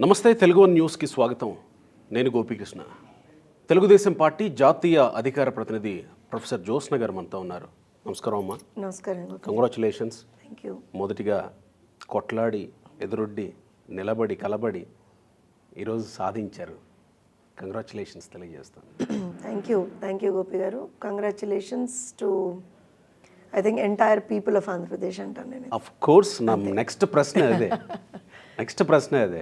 నమస్తే తెలుగు వన్ న్యూస్కి స్వాగతం. నేను గోపీకృష్ణ. తెలుగుదేశం పార్టీ జాతీయ అధికార ప్రతినిధి ప్రొఫెసర్ జ్యోత్స్న గారు మనతో ఉన్నారు. నమస్కారం అమ్మా. నమస్కారం. కంగ్రాచులేషన్స్. Thank you. మొదటిగా కొట్లాడి ఎదురొడ్డి నిలబడి కలబడి ఈరోజు సాధించారు. కంగ్రాచులేషన్స్ తెలియజేస్తాను. థ్యాంక్ యూ గోపి గారు. Congratulations to I think entire people of Andhra Pradesh అంటాను నేను. అఫ్ కోర్స్ నా నెక్స్ట్ ప్రశ్న అదే.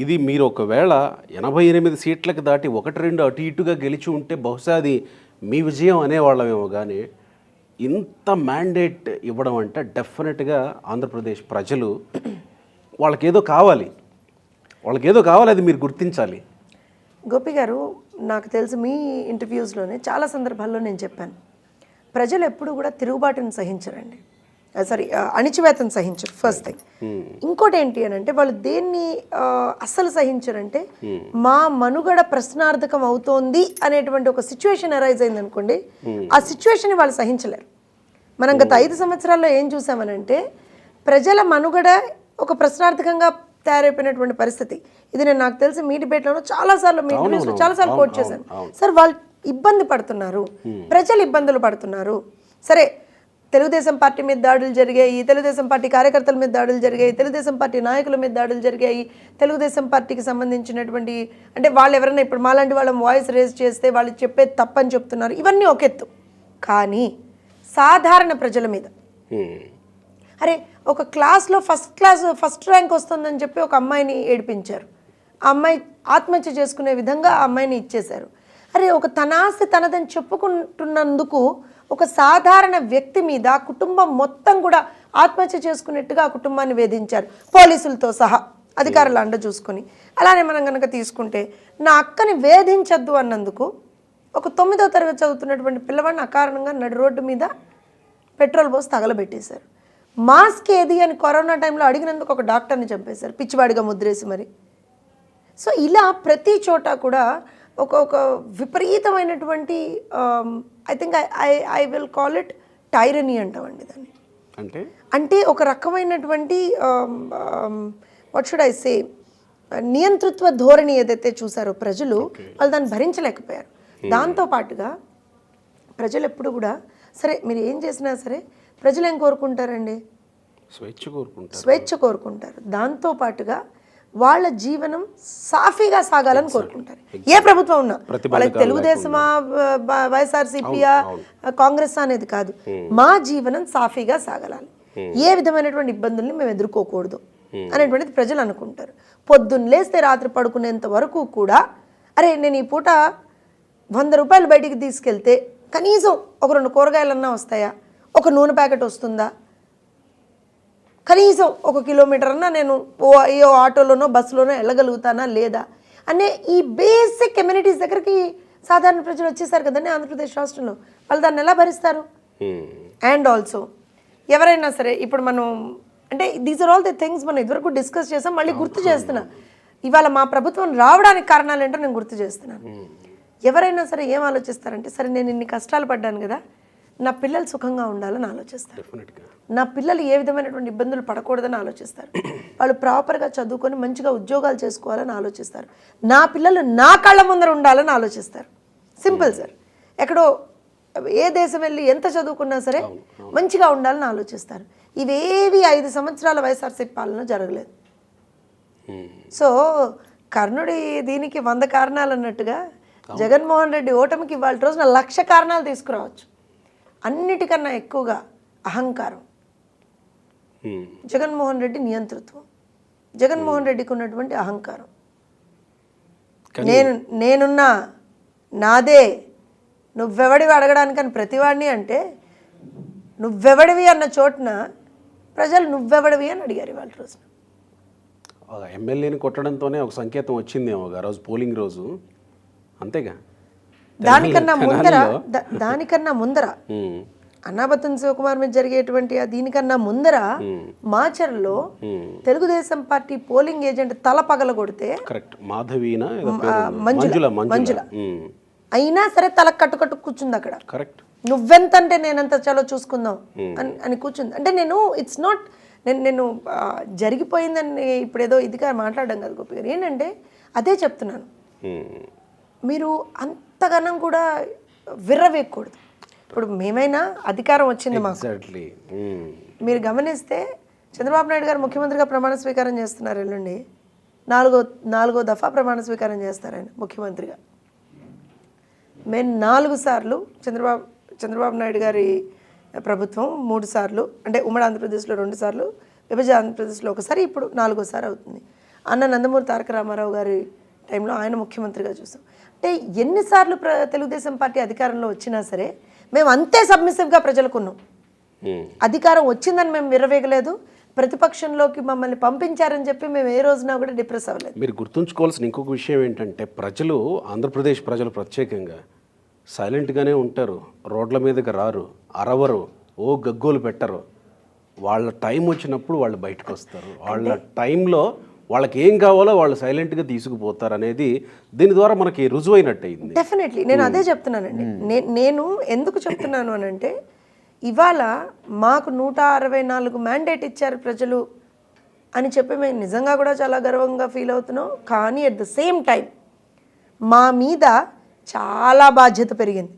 ఇది మీరు ఒకవేళ 88 సీట్లకు దాటి 1-2 అటు ఇటుగా గెలిచి ఉంటే బహుశా అది మీ విజయం అనేవాళ్ళమేమో, కానీ ఇంత మ్యాండేట్ ఇవ్వడం అంటే డెఫినెట్గా ఆంధ్రప్రదేశ్ ప్రజలు వాళ్ళకేదో కావాలి, అది మీరు గుర్తించాలి. గోపి గారు, నాకు తెలిసి మీ ఇంటర్వ్యూస్లోనే చాలా సందర్భాల్లో నేను చెప్పాను, ప్రజలు ఎప్పుడు కూడా తిరుగుబాటును సహించరండి, అణిచివేతను సహించరు. First thing. ఇంకోటి ఏంటి అని అంటే వాళ్ళు దేన్ని అస్సలు సహించరంటే మా మనుగడ ప్రశ్నార్థకం అవుతోంది అనేటువంటి ఒక సిచ్యువేషన్ అరైజ్ అయింది అనుకోండి, ఆ సిచ్యువేషన్ వాళ్ళు సహించలేరు. మనం గత 5 సంవత్సరాల్లో ఏం చూసామనంటే ప్రజల మనుగడ ఒక ప్రశ్నార్థకంగా తయారైపోయినటువంటి పరిస్థితి. ఇది నేను నాకు తెలిసి మీ డిబేట్లోనూ చాలాసార్లు కోట్ చేశాను. సార్, వాళ్ళు ఇబ్బంది పడుతున్నారు, ప్రజలు ఇబ్బందులు పడుతున్నారు. సరే, తెలుగుదేశం పార్టీ మీద దాడులు జరిగాయి, తెలుగుదేశం పార్టీ కార్యకర్తల మీద దాడులు జరిగాయి, తెలుగుదేశం పార్టీ నాయకుల మీద దాడులు జరిగాయి, తెలుగుదేశం పార్టీకి సంబంధించినటువంటి అంటే వాళ్ళు ఎవరైనా ఇప్పుడు మాలాంటి వాళ్ళం వాయిస్ రేజ్ చేస్తే వాళ్ళు చెప్పేది తప్పని చెప్తున్నారు. ఇవన్నీ ఒక ఎత్తు. కానీ సాధారణ ప్రజల మీద, అరే ఒక క్లాస్లో ఫస్ట్ ర్యాంక్ వస్తుందని చెప్పి ఒక అమ్మాయిని ఏడిపించారు, ఆ అమ్మాయి ఆత్మహత్య చేసుకునే విధంగా ఆ అమ్మాయిని ఇచ్చేశారు. అరే ఒక తన ఆస్తి తనదని చెప్పుకుంటున్నందుకు ఒక సాధారణ వ్యక్తి మీద కుటుంబం మొత్తం కూడా ఆత్మహత్య చేసుకున్నట్టుగా ఆ కుటుంబాన్ని వేధించారు, పోలీసులతో సహా అధికారులు అండ చూసుకొని. అలానే మనం కనుక తీసుకుంటే నా అక్కని వేధించద్దు అన్నందుకు ఒక 9వ తరగతి చదువుతున్నటువంటి పిల్లవాడిని అకారణంగా నడి రోడ్డు మీద పెట్రోల్ పోసి తగలబెట్టేశారు. మాస్క్ ఏది అని కరోనా టైంలో అడిగినందుకు ఒక డాక్టర్ని చంపేశారు పిచ్చివాడిగా ముద్రేసి మరి. సో ఇలా ప్రతి చోట కూడా ఒక విపరీతమైనటువంటి I think I will call it tyranny అంటామండి దాన్ని. అంటే ఒక రకమైనటువంటి వాట్ షుడ్ ఐ సే నియంతృత్వ ధోరణి ఏదైతే చూసారో ప్రజలు, వాళ్ళు దాన్ని భరించలేకపోయారు. దాంతోపాటుగా ప్రజలు ఎప్పుడు కూడా సరే మీరు ఏం చేసినా సరే ప్రజలు ఏం కోరుకుంటారండి? స్వేచ్ఛ కోరుకుంటారు. దాంతోపాటుగా వాళ్ళ జీవనం సాఫీగా సాగాలని కోరుకుంటారు. ఏ ప్రభుత్వం ఉన్నా, వాళ్ళకి తెలుగుదేశమా వైఎస్ఆర్సీపీయా కాంగ్రెస్ అనేది కాదు, మా జీవనం సాఫీగా సాగాలి, ఏ విధమైనటువంటి ఇబ్బందుల్ని మేము ఎదుర్కోకూడదు అనేటువంటిది ప్రజలు అనుకుంటారు. పొద్దున్న లేస్తే రాత్రి పడుకునేంత వరకు కూడా అరే నేను ఈ పూట 100 రూపాయలు బయటికి తీసుకెళ్తే కనీసం ఒక 2 కూరగాయలన్నా వస్తాయా, ఒక నూనె ప్యాకెట్ వస్తుందా, కనీసం 1 కిలోమీటర్ అన్నా నేను ఏ ఆటోలోనో బస్సులోనో వెళ్ళగలుగుతానా లేదా అనే ఈ బేసిక్ కమ్యూనిటీస్ దగ్గరికి సాధారణ ప్రజలు వచ్చేసారు కదండి ఆంధ్రప్రదేశ్ రాష్ట్రంలో. వాళ్ళు దాన్ని ఎలా భరిస్తారు? అండ్ ఆల్సో ఎవరైనా సరే ఇప్పుడు మనం అంటే these are all the things మనం ఇదివరకు డిస్కస్ చేసాం, మళ్ళీ గుర్తు చేస్తున్నా. ఇవాళ మా ప్రభుత్వం రావడానికి కారణాలు ఏంటో నేను గుర్తు చేస్తున్నాను. ఎవరైనా సరే ఏం ఆలోచిస్తారంటే సరే నేను ఇన్ని కష్టాలు పడ్డాను కదా, నా పిల్లలు సుఖంగా ఉండాలని ఆలోచిస్తారు, నా పిల్లలు ఏ విధమైనటువంటి ఇబ్బందులు పడకూడదని ఆలోచిస్తారు, వాళ్ళు ప్రాపర్గా చదువుకొని మంచిగా ఉద్యోగాలు చేసుకోవాలని ఆలోచిస్తారు, నా పిల్లలు నా కళ్ళ ముందర ఉండాలని ఆలోచిస్తారు. Simple sir. ఎక్కడో ఏ దేశం వెళ్ళి ఎంత చదువుకున్నా సరే మంచిగా ఉండాలని ఆలోచిస్తారు. ఇవేవి 5 సంవత్సరాల వైఎస్ఆర్సీపీ పాలన జరగలేదు. సో కర్ణుడి దీనికి 100 కారణాలు అన్నట్టుగా జగన్మోహన్ రెడ్డి ఓటమికి ఇవాళ రోజున 1,00,000 కారణాలు తీసుకురావచ్చు. అన్నిటికన్నా ఎక్కువగా అహంకారం, జగన్మోహన్ రెడ్డి నియంతృత్వం, జగన్మోహన్ రెడ్డికి ఉన్నటువంటి అహంకారం. నేనున్నా నాదే, నువ్వెవడివి అడగడానికని ప్రతివాడిని అంటే నువ్వెవడివి అన్న చోటున ప్రజలు నువ్వెవడివి అని అడిగారు ఇవాళ రోజున. ఎమ్మెల్యేని కొట్టడంతోనే ఒక సంకేతం వచ్చిందేమో ఆ రోజు పోలింగ్ రోజు, అంతేగా. దానికన్నా ముందర అన్నాబత్తుని శివకుమార్ మీద జరిగేటువంటి దీనికన్నా ముందర మాచర్లో తెలుగుదేశం పార్టీ పోలింగ్ ఏజెంట్ తల పగలగొడితే మంజుల అయినా సరే తల కట్టు కూర్చుంది అక్కడ. నువ్వెంత అంటే నేనంత చలో చూసుకుందాం అని కూర్చుంది. అంటే నేను ఇట్స్ నాట్ నేను జరిగిపోయిందని ఇప్పుడు ఏదో ఇదిగా మాట్లాడడం కదా గోపి గారు. ఏంటంటే అదే చెప్తున్నాను, మీరు అంతగానం కూడా విర్రవేయకూడదు. ఇప్పుడు మేమైనా అధికారం వచ్చింది మాకు. మీరు గమనిస్తే చంద్రబాబు నాయుడు గారు ముఖ్యమంత్రిగా ప్రమాణ స్వీకారం చేస్తున్నారు ఎల్లుండి. నాలుగో దఫా ప్రమాణ స్వీకారం చేస్తారు ఆయన ముఖ్యమంత్రిగా. మేము 4 సార్లు చంద్రబాబు నాయుడు గారి ప్రభుత్వం 3 సార్లు, అంటే ఉమ్మడి ఆంధ్రప్రదేశ్లో 2 సార్లు, విభజన ఆంధ్రప్రదేశ్లో 1 సారి, ఇప్పుడు 4వ సారి అవుతుంది. అన్న నందమూరి తారక రామారావు గారి టైంలో ఆయన ముఖ్యమంత్రిగా చూసాం. అంటే ఎన్నిసార్లు తెలుగుదేశం పార్టీ అధికారంలో వచ్చినా సరే మేము అంతే సబ్మిసివ్గా ప్రజలకు ఉన్నాం. అధికారం వచ్చిందని మేము విర్రవేగలేదు, ప్రతిపక్షంలోకి మమ్మల్ని పంపించారని చెప్పి మేము ఏ రోజున కూడా డిప్రెస్ అవ్వలేదు. మీరు గుర్తుంచుకోవాల్సిన ఇంకొక విషయం ఏంటంటే, ప్రజలు, ఆంధ్రప్రదేశ్ ప్రజలు ప్రత్యేకంగా సైలెంట్గానే ఉంటారు, రోడ్ల మీదకి రారు, అరవరు, ఓ గగ్గోలు పెట్టరు. వాళ్ళ టైం వచ్చినప్పుడు వాళ్ళు బయటకు వస్తారు, వాళ్ళ టైంలో వాళ్ళకి ఏం కావాలో వాళ్ళు సైలెంట్గా తీసుకుపోతారు అనేది దీని ద్వారా మనకి రుజువైనట్టు అయింది. డెఫినెట్లీ నేను అదే చెప్తున్నానండి. నేను ఎందుకు చెప్తున్నాను అని అంటే, ఇవాళ మాకు 164 మ్యాండేట్ ఇచ్చారు ప్రజలు అని చెప్పి మేము నిజంగా కూడా చాలా గర్వంగా ఫీల్ అవుతున్నాం. కానీ అట్ ద సేమ్ టైం మా మీద చాలా బాధ్యత పెరిగింది.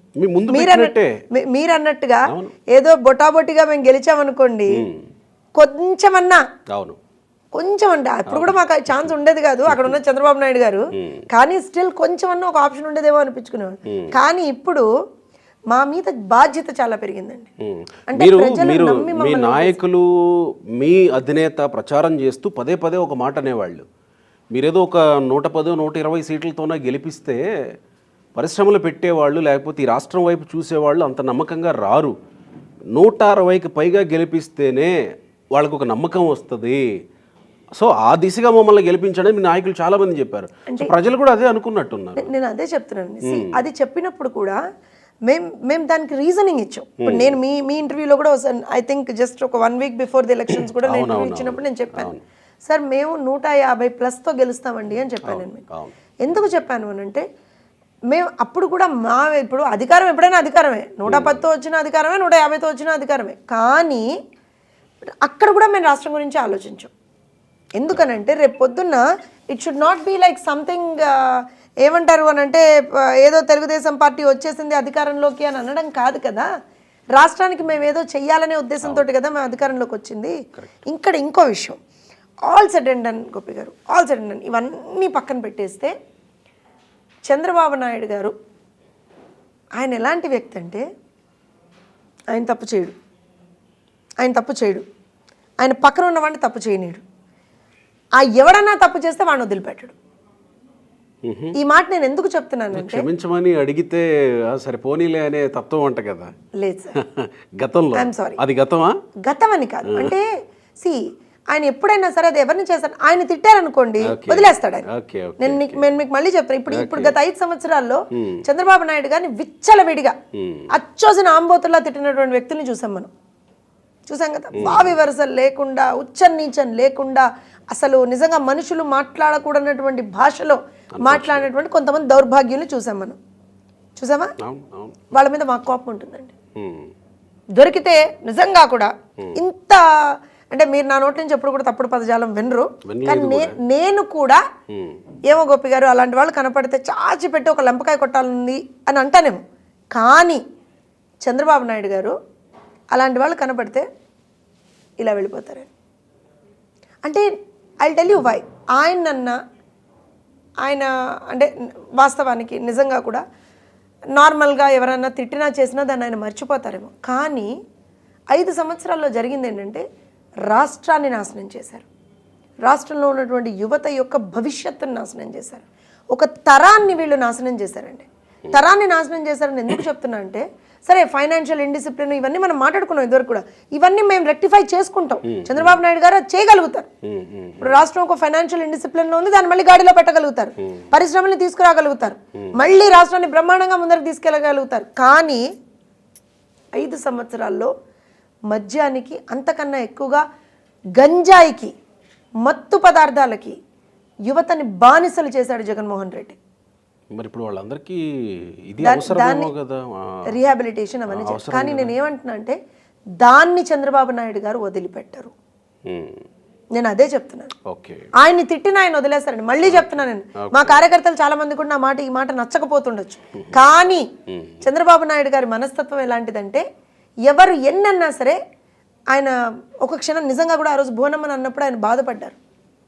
మీరు అన్నట్టుగా ఏదో బొటాబొటిగా మేము గెలిచామనుకోండి, కొంచెం అంటే అప్పుడు కూడా మాకు ఛాన్స్ ఉండేది కాదు, అక్కడ ఉన్న చంద్రబాబు నాయుడు గారు. కానీ స్టిల్ కొంచెం అన్న ఒక ఆప్షన్ ఉండేదేమో అనిపించుకునేవాడు. కానీ ఇప్పుడు మా మీద బాధ్యత చాలా పెరిగిందండి. అంటే మీ నాయకులు, మీ అధినేత ప్రచారం చేస్తూ పదే పదే ఒక మాట అనేవాళ్ళు, మీరేదో ఒక 110, 120 సీట్లతోనే గెలిపిస్తే పరిశ్రమలు పెట్టేవాళ్ళు లేకపోతే ఈ రాష్ట్రం వైపు చూసేవాళ్ళు అంత నమ్మకంగా రారు, 160కి పైగా గెలిపిస్తేనే వాళ్ళకు ఒక నమ్మకం వస్తుంది. సో ఆ దిశగా మమ్మల్ని గెలిపించడం మీ నాయకులు చాలా మంది చెప్పారు. ప్రజలు కూడా అదే అనుకున్నట్టున్నారు. నేను అదే చెప్తున్నాను. అది చెప్పినప్పుడు కూడా మేము దానికి రీజనింగ్ ఇచ్చాం. ఇప్పుడు నేను మీ ఇంటర్వ్యూలో కూడా ఐ థింక్ జస్ట్ ఒక 1 వీక్ బిఫోర్ ది ఎలక్షన్స్ కూడా నేను ఇంటర్వ్యూ ఇచ్చినప్పుడు నేను చెప్పాను, సార్ మేము 150+ చెప్పండి అని చెప్పాను. నేను మీకు ఎందుకు చెప్పాను అని అంటే, మేము అప్పుడు కూడా ఇప్పుడు అధికారం ఎప్పుడైనా అధికారమే, 110తో వచ్చిన అధికారమే, 150తో వచ్చిన అధికారమే. కానీ అక్కడ కూడా మేము రాష్ట్రం గురించి ఆలోచించాం. ఎందుకనంటే రేపు పొద్దున్న it should not be like something, ఏమంటారు అని అంటే ఏదో తెలుగుదేశం పార్టీ వచ్చేసింది అధికారంలోకి అని అనడం కాదు కదా. రాష్ట్రానికి మేము ఏదో చెయ్యాలనే ఉద్దేశంతో కదా మేము అధికారంలోకి వచ్చింది. ఇక్కడ ఇంకో విషయం, all said and done Gopi గారు, ఆల్ సెడ్ అండ్ డన్ ఇవన్నీ పక్కన పెట్టేస్తే, చంద్రబాబు నాయుడు గారు ఆయన ఎలాంటి వ్యక్తి అంటే, ఆయన తప్పు చేయడు, ఆయన పక్కన ఉన్నవాడిని తప్పు చేయనీడు, ఎవడన్నా తప్పు చేస్తే వాడిని వదిలిపెట్టడు. ఈ మాట నేను ఎందుకు చెప్తున్నాను అంటే, క్షమించమని అడిగితే సరే పోనీలే అనే తత్వం అంట కదా. లేదు సార్, గతంలో ఐఎమ్ సారీ, అది గతమా? గతం అని కాదు. అంటే ఆయన ఎప్పుడైనా సరే అది ఎవరిని చేస్తారు, ఆయన తిట్టారనుకోండి వదిలేస్తాడు ఆయన. నేను మీకు మళ్ళీ చెప్తాను, ఇప్పుడు గత 5 సంవత్సరాల్లో చంద్రబాబు నాయుడు గారిని విచ్చలవిడిగా అచ్చోసిన ఆంబోతుల్లా తిట్టినటువంటి వ్యక్తుల్ని చూసాం కదా. వావి వరసలు లేకుండా, ఉచ్చనీచం లేకుండా, అసలు నిజంగా మనుషులు మాట్లాడకూడనటువంటి భాషలో మాట్లాడినటువంటి కొంతమంది దౌర్భాగ్యుల్ని చూసామా. వాళ్ళ మీద మాకు కోపం ఉంటుందండి. దొరికితే నిజంగా కూడా ఇంత అంటే, మీరు నా నోటి నుంచి ఎప్పుడు కూడా తప్పుడు పదజాలం వినరు. కానీ నేను కూడా ఏమో గోపి గారు అలాంటి వాళ్ళు కనపడితే చాచి పెట్టి ఒక లెంపకాయ కొట్టాలని అని అంటానేమో. కానీ చంద్రబాబు నాయుడు గారు అలాంటి వాళ్ళు కనపడితే ఇలా వెళ్ళిపోతారు. అంటే ఐ టెల్ యూ వై. ఆయన అంటే వాస్తవానికి నిజంగా కూడా నార్మల్గా ఎవరైనా తిట్టినా చేసినా దాన్ని ఆయన మర్చిపోతారేమో. కానీ 5 సంవత్సరాల్లో జరిగింది ఏంటంటే, రాష్ట్రాన్ని నాశనం చేశారు, రాష్ట్రంలో ఉన్నటువంటి యువత యొక్క భవిష్యత్తును నాశనం చేశారు, ఒక తరాన్ని వీళ్ళు నాశనం చేశారండి. తరాన్ని నాశనం చేశారని ఎందుకు చెప్తున్నా అంటే, సరే ఫైనాన్షియల్ ఇండిసిప్లిన్ ఇవన్నీ మనం మాట్లాడుకున్నాం ఇదివరకు కూడా, ఇవన్నీ మేము రెక్టిఫై చేసుకుంటాం. చంద్రబాబు నాయుడు గారు చేయగలుగుతారు. ఇప్పుడు రాష్ట్రం ఒక ఫైనాన్షియల్ ఇండిసిప్లిన్లో ఉంది, దాన్ని మళ్ళీ గాడిలో పెట్టగలుగుతారు, పరిశ్రమల్ని తీసుకురాగలుగుతారు, మళ్ళీ రాష్ట్రాన్ని బ్రహ్మాండంగా ముందరకు తీసుకెళ్ళగలుగుతారు. కానీ 5 సంవత్సరాల్లో మద్యానికి, అంతకన్నా ఎక్కువగా గంజాయికి, మత్తు పదార్థాలకి యువతని బానిసలు చేశాడు జగన్మోహన్ రెడ్డి. మరి ఇప్పుడు వాళ్ళందరికీ ఇది అవసరమేమో కదా, రీహాబిలిటేషన్ అవన్నీ. కానీ నేను ఏమంటున్నా అంటే, దాన్ని చంద్రబాబు నాయుడు గారు వదిలిపెట్టరు. నేను అదే చెప్తున్నాను. ఓకే. ఆయన్ని తిట్టిన ఆయన వదిలేస్తారండి. మళ్ళీ చెప్తున్నాను నేను, మా కార్యకర్తలు చాలా మంది కూడా నా మాట ఈ మాట నచ్చకపోతుండొచ్చు, కానీ చంద్రబాబు నాయుడు గారి మనస్తత్వం ఎలాంటిదంటే ఎవరు ఎన్నన్నా సరే ఆయన ఒక క్షణం నిజంగా కూడా ఆ రోజు భువనమ్మని అన్నప్పుడు ఆయన బాధపడ్డారు,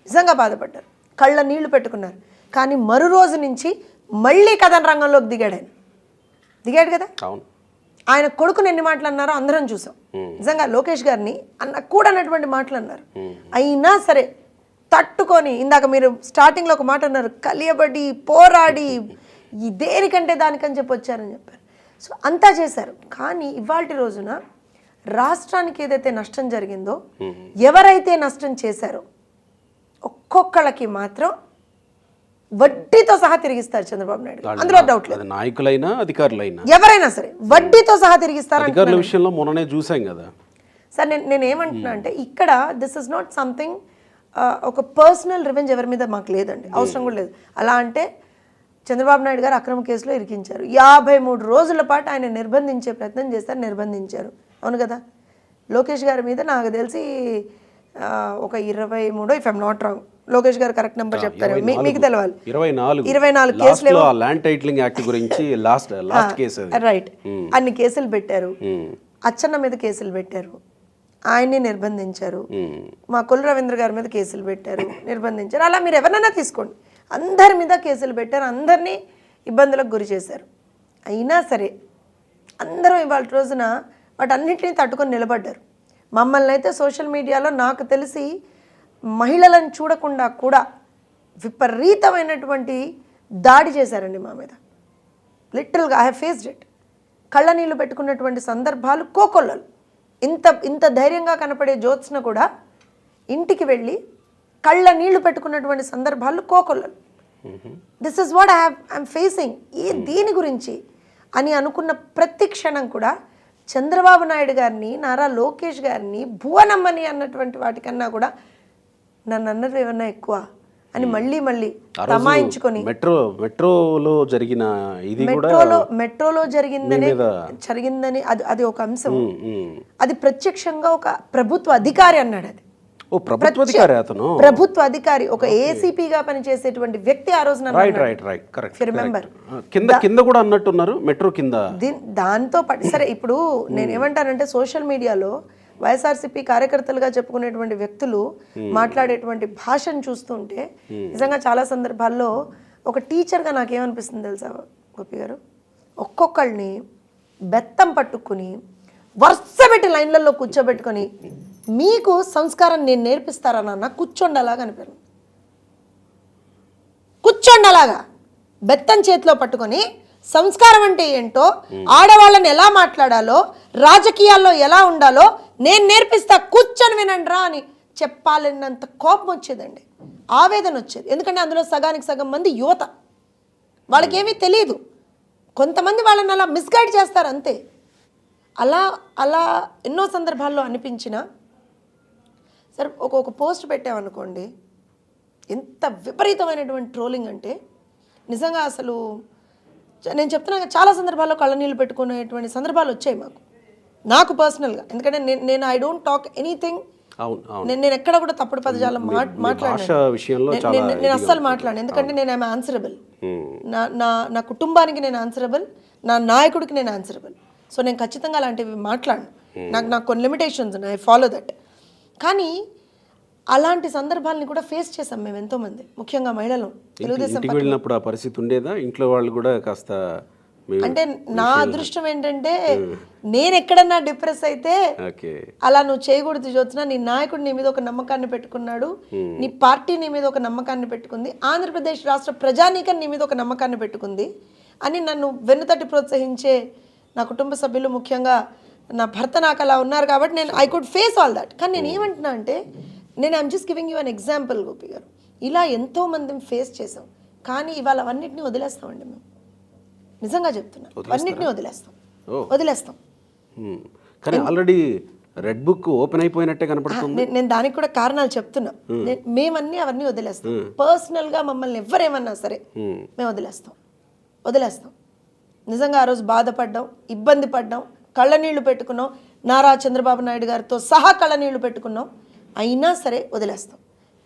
నిజంగా బాధపడ్డారు, కళ్ళ నీళ్లు పెట్టుకున్నారు. కానీ మరో రోజు నుంచి మళ్ళీ కథన రంగంలోకి దిగాడు కదా. ఆయన కొడుకుని ఎన్ని మాటలు అన్నారో అందరం చూసాం. నిజంగా లోకేష్ గారిని కూడా అన్నటువంటి మాటలు అన్నారు. అయినా సరే తట్టుకొని, ఇందాక మీరు స్టార్టింగ్లో ఒక మాట అన్నారు, కలియబడి పోరాడి దేనికంటే దానికని చెప్పి వచ్చారని చెప్పారు. సో అంతా చేశారు. కానీ ఇవాల్టి రోజున రాష్ట్రానికి ఏదైతే నష్టం జరిగిందో, ఎవరైతే నష్టం చేశారో ఒక్కొక్కళ్ళకి మాత్రం వడ్డీతో సహా తిరిగిస్తారు చంద్రబాబు నాయుడు, అందులో డౌట్ లేదు. నాయకులైనా అధికారులైనా ఎవరైనా సరే వడ్డీతో సహా తిరిగిస్తారు. అధికారుల విషయంలో మొన్ననే చూసాం కదా సార్. నేను ఏమంటున్నా అంటే ఇక్కడ దిస్ ఇస్ నాట్ సంథింగ్, ఒక పర్సనల్ రివెంజ్ ఎవరి మీద మాకు లేదండి, అవసరం కూడా లేదు. అలా అంటే చంద్రబాబు నాయుడు గారు అక్రమ కేసులో ఇరికించారు. 53 రోజుల పాటు ఆయన నిర్బంధించే ప్రయత్నం చేస్తారు, నిర్బంధించారు, అవును కదా. లోకేష్ గారి మీద నాకు తెలిసి ఒక 23, if I'm not wrong, Lokesh గారు కరెక్ట్ నెంబర్ చెప్తారు, మీకు తెలవాలి, 24 కేసులు ల్యాండ్ టైటిలింగ్ యాక్ట్ గురించి లాస్ట్ కేసు, రైట్. అన్ని కేసులు పెట్టారు, అచ్చన్న మీద కేసులు పెట్టారు, ఆయన్ని నిర్బంధించారు, మా కొల్లు రవీంద్ర గారి మీద కేసులు పెట్టారు, నిర్బంధించారు. అలా మీరు ఎవరినైనా తీసుకోండి, అందరి మీద కేసులు పెట్టారు, అందరినీ ఇబ్బందులకు గురి చేశారు. అయినా సరే అందరూ ఇవాళ రోజున వాటన్నిటిని తట్టుకొని నిలబడ్డారు. మమ్మల్ని అయితే సోషల్ మీడియాలో నాకు తెలిసి మహిళలను చూడకుండా కూడా విపరీతమైనటువంటి దాడి చేశారండి మా మీద. లిటరల్గా ఐ హ్యావ్ ఫేస్డ్ ఇట్. కళ్ళ నీళ్ళు పెట్టుకున్నటువంటి సందర్భాలు కోకొల్లలు. ఇంత ధైర్యంగా కనపడే జ్యోత్స్న కూడా ఇంటికి వెళ్ళి కళ్ళ నీళ్లు పెట్టుకున్నటువంటి సందర్భాలు కోకొల్లలు. This is what I'm facing. దీని గురించి అని అనుకున్న ప్రతి క్షణం కూడా చంద్రబాబు నాయుడు గారిని, నారా లోకేష్ గారిని, భువనమ్మని అన్నటువంటి వాటికన్నా కూడా నన్ను అన్నది ఏమన్నా ఎక్కువ అని మళ్ళీ తమాయించుకొని మెట్రోలో జరిగిన ఇది మెట్రోలో జరిగిందని అది ఒక అంశం. అది ప్రత్యక్షంగా ఒక ప్రభుత్వ అధికారి అన్నాడు. అది ప్రభుత్వ అధికారి, ఒక ఏసీపీగా పనిచేసేటువంటి వ్యక్తి ఆ రోజు కింద కూడా అన్నట్టున్నారు మెట్రో కింద. దాంతో పాటు సరే, ఇప్పుడు నేనేమంటానంటే సోషల్ మీడియాలో వైఎస్ఆర్సీపీ కార్యకర్తలుగా చెప్పుకునేటువంటి వ్యక్తులు మాట్లాడేటువంటి భాషను చూస్తుంటే నిజంగా చాలా సందర్భాల్లో ఒక టీచర్గా నాకేమనిపిస్తుంది తెలుసా గోపి గారు, ఒక్కొక్కళ్ళని బెత్తం పట్టుకుని వరుస పెట్టి లైన్లలో కూర్చోబెట్టుకొని మీకు సంస్కారం నేను నేర్పిస్తారా నాన్న, కూర్చోండి అలాగా అనిపారు. కూర్చోండి అలాగా బెత్తం చేతిలో పట్టుకొని సంస్కారం అంటే ఏంటో, ఆడవాళ్ళని ఎలా మాట్లాడాలో, రాజకీయాల్లో ఎలా ఉండాలో నేను నేర్పిస్తా, కూర్చొని వినండిరా అని చెప్పాలన్నంత కోపం వచ్చేదండి, ఆవేదన వచ్చేది. ఎందుకంటే అందులో సగానికి సగం మంది యువత, వాళ్ళకేమీ తెలియదు. కొంతమంది వాళ్ళని అలా మిస్గైడ్ చేస్తారు అంతే. అలా ఎన్నో సందర్భాల్లో అనిపించిన సరే ఒక పోస్ట్ పెట్టామనుకోండి, ఎంత విపరీతమైనటువంటి ట్రోలింగ్ అంటే నిజంగా అసలు నేను చెప్తున్నా, చాలా సందర్భాల్లో కళ్ళనీళ్ళు పెట్టుకునేటువంటి సందర్భాలు వచ్చాయి నాకు పర్సనల్గా. ఎందుకంటే నేను ఐ డోంట్ టాక్ ఎనీథింగ్, నేను ఎక్కడ కూడా తప్పుడు పదజాలం మాట్లాడాను, నేను అస్సలు మాట్లాడాను. ఎందుకంటే నేను ఐఎమ్ ఆన్సరబుల్, నా కుటుంబానికి నేను ఆన్సరబుల్, నా నాయకుడికి నేను ఆన్సరబుల్. సో నేను ఖచ్చితంగా అలాంటివి మాట్లాడను, నాకు కొన్ని లిమిటేషన్స్ ఉన్నాయి, ఐ ఫాలో దట్. కానీ అలాంటి సందర్భాలని కూడా ఫేస్ చేసాం మేము ఎంతోమంది, ముఖ్యంగా మహిళలు. తెలుగుదేశం వెళ్ళినప్పుడు ఆ పరిస్థితి ఉండేదా? ఇంట్లో వాళ్ళు కూడా కాస్త అంటే నా అదృష్టం ఏంటంటే నేను ఎక్కడన్నా డిప్రెస్ అయితే అలా నువ్వు చేయకూడదు జ్యోత్స్న, నీ నాయకుడు నీ మీద ఒక నమ్మకాన్ని పెట్టుకున్నాడు, నీ పార్టీ నీ మీద ఒక నమ్మకాన్ని పెట్టుకుంది, ఆంధ్రప్రదేశ్ రాష్ట్ర ప్రజానీకం నీ మీద ఒక నమ్మకాన్ని పెట్టుకుంది అని నన్ను వెన్నుతట్టి ప్రోత్సహించే నా కుటుంబ సభ్యులు, ముఖ్యంగా నా భర్త నాకు అలా ఉన్నారు కాబట్టి నేను I could face all that. కానీ నేను ఏమంటున్నా అంటే నేను I'm just giving you an example Gopi గారు, ఇలా ఎంతో మందిని ఫేస్ చేసాం. కానీ ఇవాళ అవన్నిటిని వదిలేస్తామండి మేము, నిజంగా చెప్తున్నా, అన్నిటిని వదిలేస్తాం. కానీ ఆల్రెడీ రెడ్ బుక్ ఓపెన్ అయిపోయినట్టే కనపడుతుంది. నేను దానికి కూడా కారణాలు చెప్తున్నా. మేమన్నీ అవన్నీ వదిలేస్తాం. పర్సనల్గా మమ్మల్ని ఎవరేమన్నా సరే మేము వదిలేస్తాం. నిజంగా ఆ రోజు బాధపడ్డాం, ఇబ్బంది పడ్డాం, కళ్ళనీళ్లు పెట్టుకున్నాం, నారా చంద్రబాబు నాయుడు గారితో సహా కళ్ళనీళ్లు పెట్టుకున్నాం. అయినా సరే వదిలేస్తాం.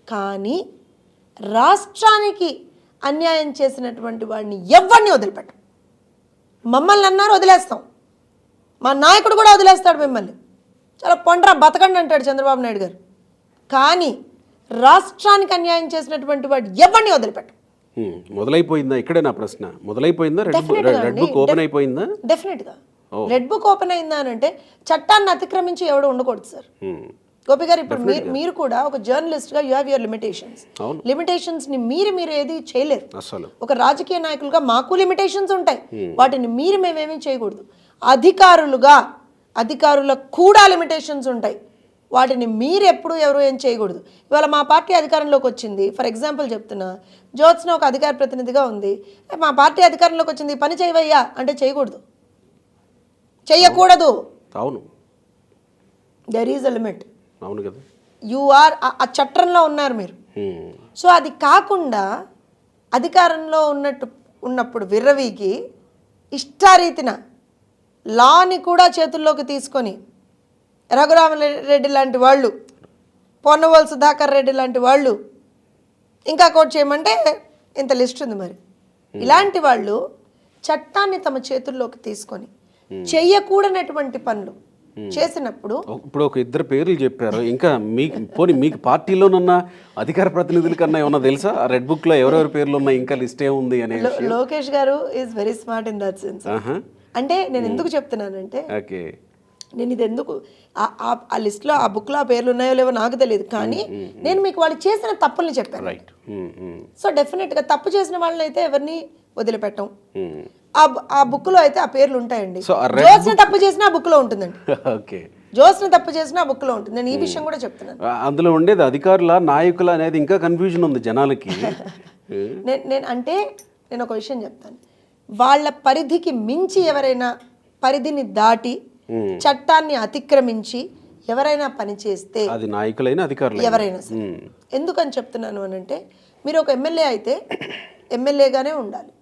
కానీ రాష్ట్రానికి అన్యాయం చేసినటువంటి వాడిని ఎవరిని వదిలిపెట్టం. మమ్మల్ని అన్నారు వదిలేస్తాం, మా నాయకుడు కూడా వదిలేస్తాడు మిమ్మల్ని, చాలా పొండ్రా బతకండి అంటాడు చంద్రబాబు నాయుడు గారు. కానీ రాష్ట్రానికి అన్యాయం చేసినటువంటి వాడు ఎవరిని వదిలిపెట్టం. మొదలైపోయిందా? ఇక్కడే నా ప్రశ్న. మొదలైపోయిందా? రెడ్ బుక్ ఓపెన్ అయిపోయిందా? డెఫినెట్గా రెడ్ బుక్ ఓపెన్ అయిందా అని అంటే చట్టాన్ని అతిక్రమించి ఎవడు ఉండకూడదు సార్. గోపి గారు, ఇప్పుడు మీరు కూడా ఒక జర్నలిస్ట్గా యూ హ్యావ్ యువర్ లిమిటేషన్స్ని మీరు ఏది చేయలేరు. ఒక రాజకీయ నాయకులుగా మాకు లిమిటేషన్స్ ఉంటాయి, వాటిని మేమేమీ చేయకూడదు. అధికారులకు కూడా లిమిటేషన్స్ ఉంటాయి, వాటిని ఎప్పుడు ఎవరు ఏం చేయకూడదు. ఇవాళ మా పార్టీ అధికారంలోకి వచ్చింది, ఫర్ ఎగ్జాంపుల్ చెప్తున్నా, జ్యోత్స్న ఒక అధికార ప్రతినిధిగా ఉంది, మా పార్టీ అధికారంలోకి వచ్చింది, పని చేయవయ్యా అంటే చెయ్యకూడదు. అవును, దెర్ ఈజ్ అ లిమిట్. అవును కదా, యు ఆర్ ఆ చట్టంలో ఉన్నారు మీరు. సో అది కాకుండా అధికారంలో ఉన్నప్పుడు విర్రవీకి ఇష్టారీతిన లాని కూడా చేతుల్లోకి తీసుకొని రఘురామరెడ్డి లాంటి వాళ్ళు, పొన్నవోలు సుధాకర్ రెడ్డి లాంటి వాళ్ళు, ఇంకా కోట్ చేయమంటే ఇంత లిస్ట్ ఉంది. మరి ఇలాంటి వాళ్ళు చట్టాన్ని తమ చేతుల్లోకి తీసుకొని చెయ్యకూడనటువంటి పనులు చేసినప్పుడు, ఇప్పుడు ఒక ఇద్దరు పేర్లు చెప్పారు, ఇంకా మీకు పార్టీలోనున్న అధికార ప్రతినిధుల కన్నా ఏమన్నా తెలుసా? రెడ్ బుక్ లో ఎవరెవరి పేర్లు ఉన్నాయి, ఇంకా లిస్ట్ ఏముంది అనే? లోకేష్ గారు is very smart in that sense. అంటే నేను ఎందుకు చెప్తున్నానంటే, నేను ఇది ఎందుకు ఆ లిస్ట్లో ఆ బుక్లో ఆ పేర్లు ఉన్నాయో లేవో నాకు తెలియదు, కానీ నేను మీకు వాళ్ళు చేసిన తప్పుల్ని చెప్పాను. సో డెఫినెట్గా తప్పు చేసిన వాళ్ళని అయితే ఎవరిని వదిలిపెట్టం. ఆ బుక్లో అయితే ఆ పేర్లు ఉంటాయండి. జోస్ని తప్పు చేసినా ఆ బుక్లో ఉంటుందండి. జోస్ని తప్పు చేసినా ఆ బుక్లో ఉంటుంది. నేను ఈ విషయం కూడా చెప్తున్నాను. అందులో ఉండేది అధికారుల, నాయకుల అనేది ఇంకా కన్ఫ్యూజన్ ఉంది జనాలకి. నేను ఒక విషయం చెప్తాను, వాళ్ళ పరిధికి మించి ఎవరైనా పరిధిని దాటి చట్టాన్ని అతిక్రమించి ఎవరైనా పని చేస్తే, అది నాయకులైనా అధికారులు ఎవరైనా సరే. ఎందుకని చెప్తున్నాను అని అంటే, మీరు ఒక ఎమ్మెల్యే అయితే ఎమ్మెల్యేగానే ఉండాలి,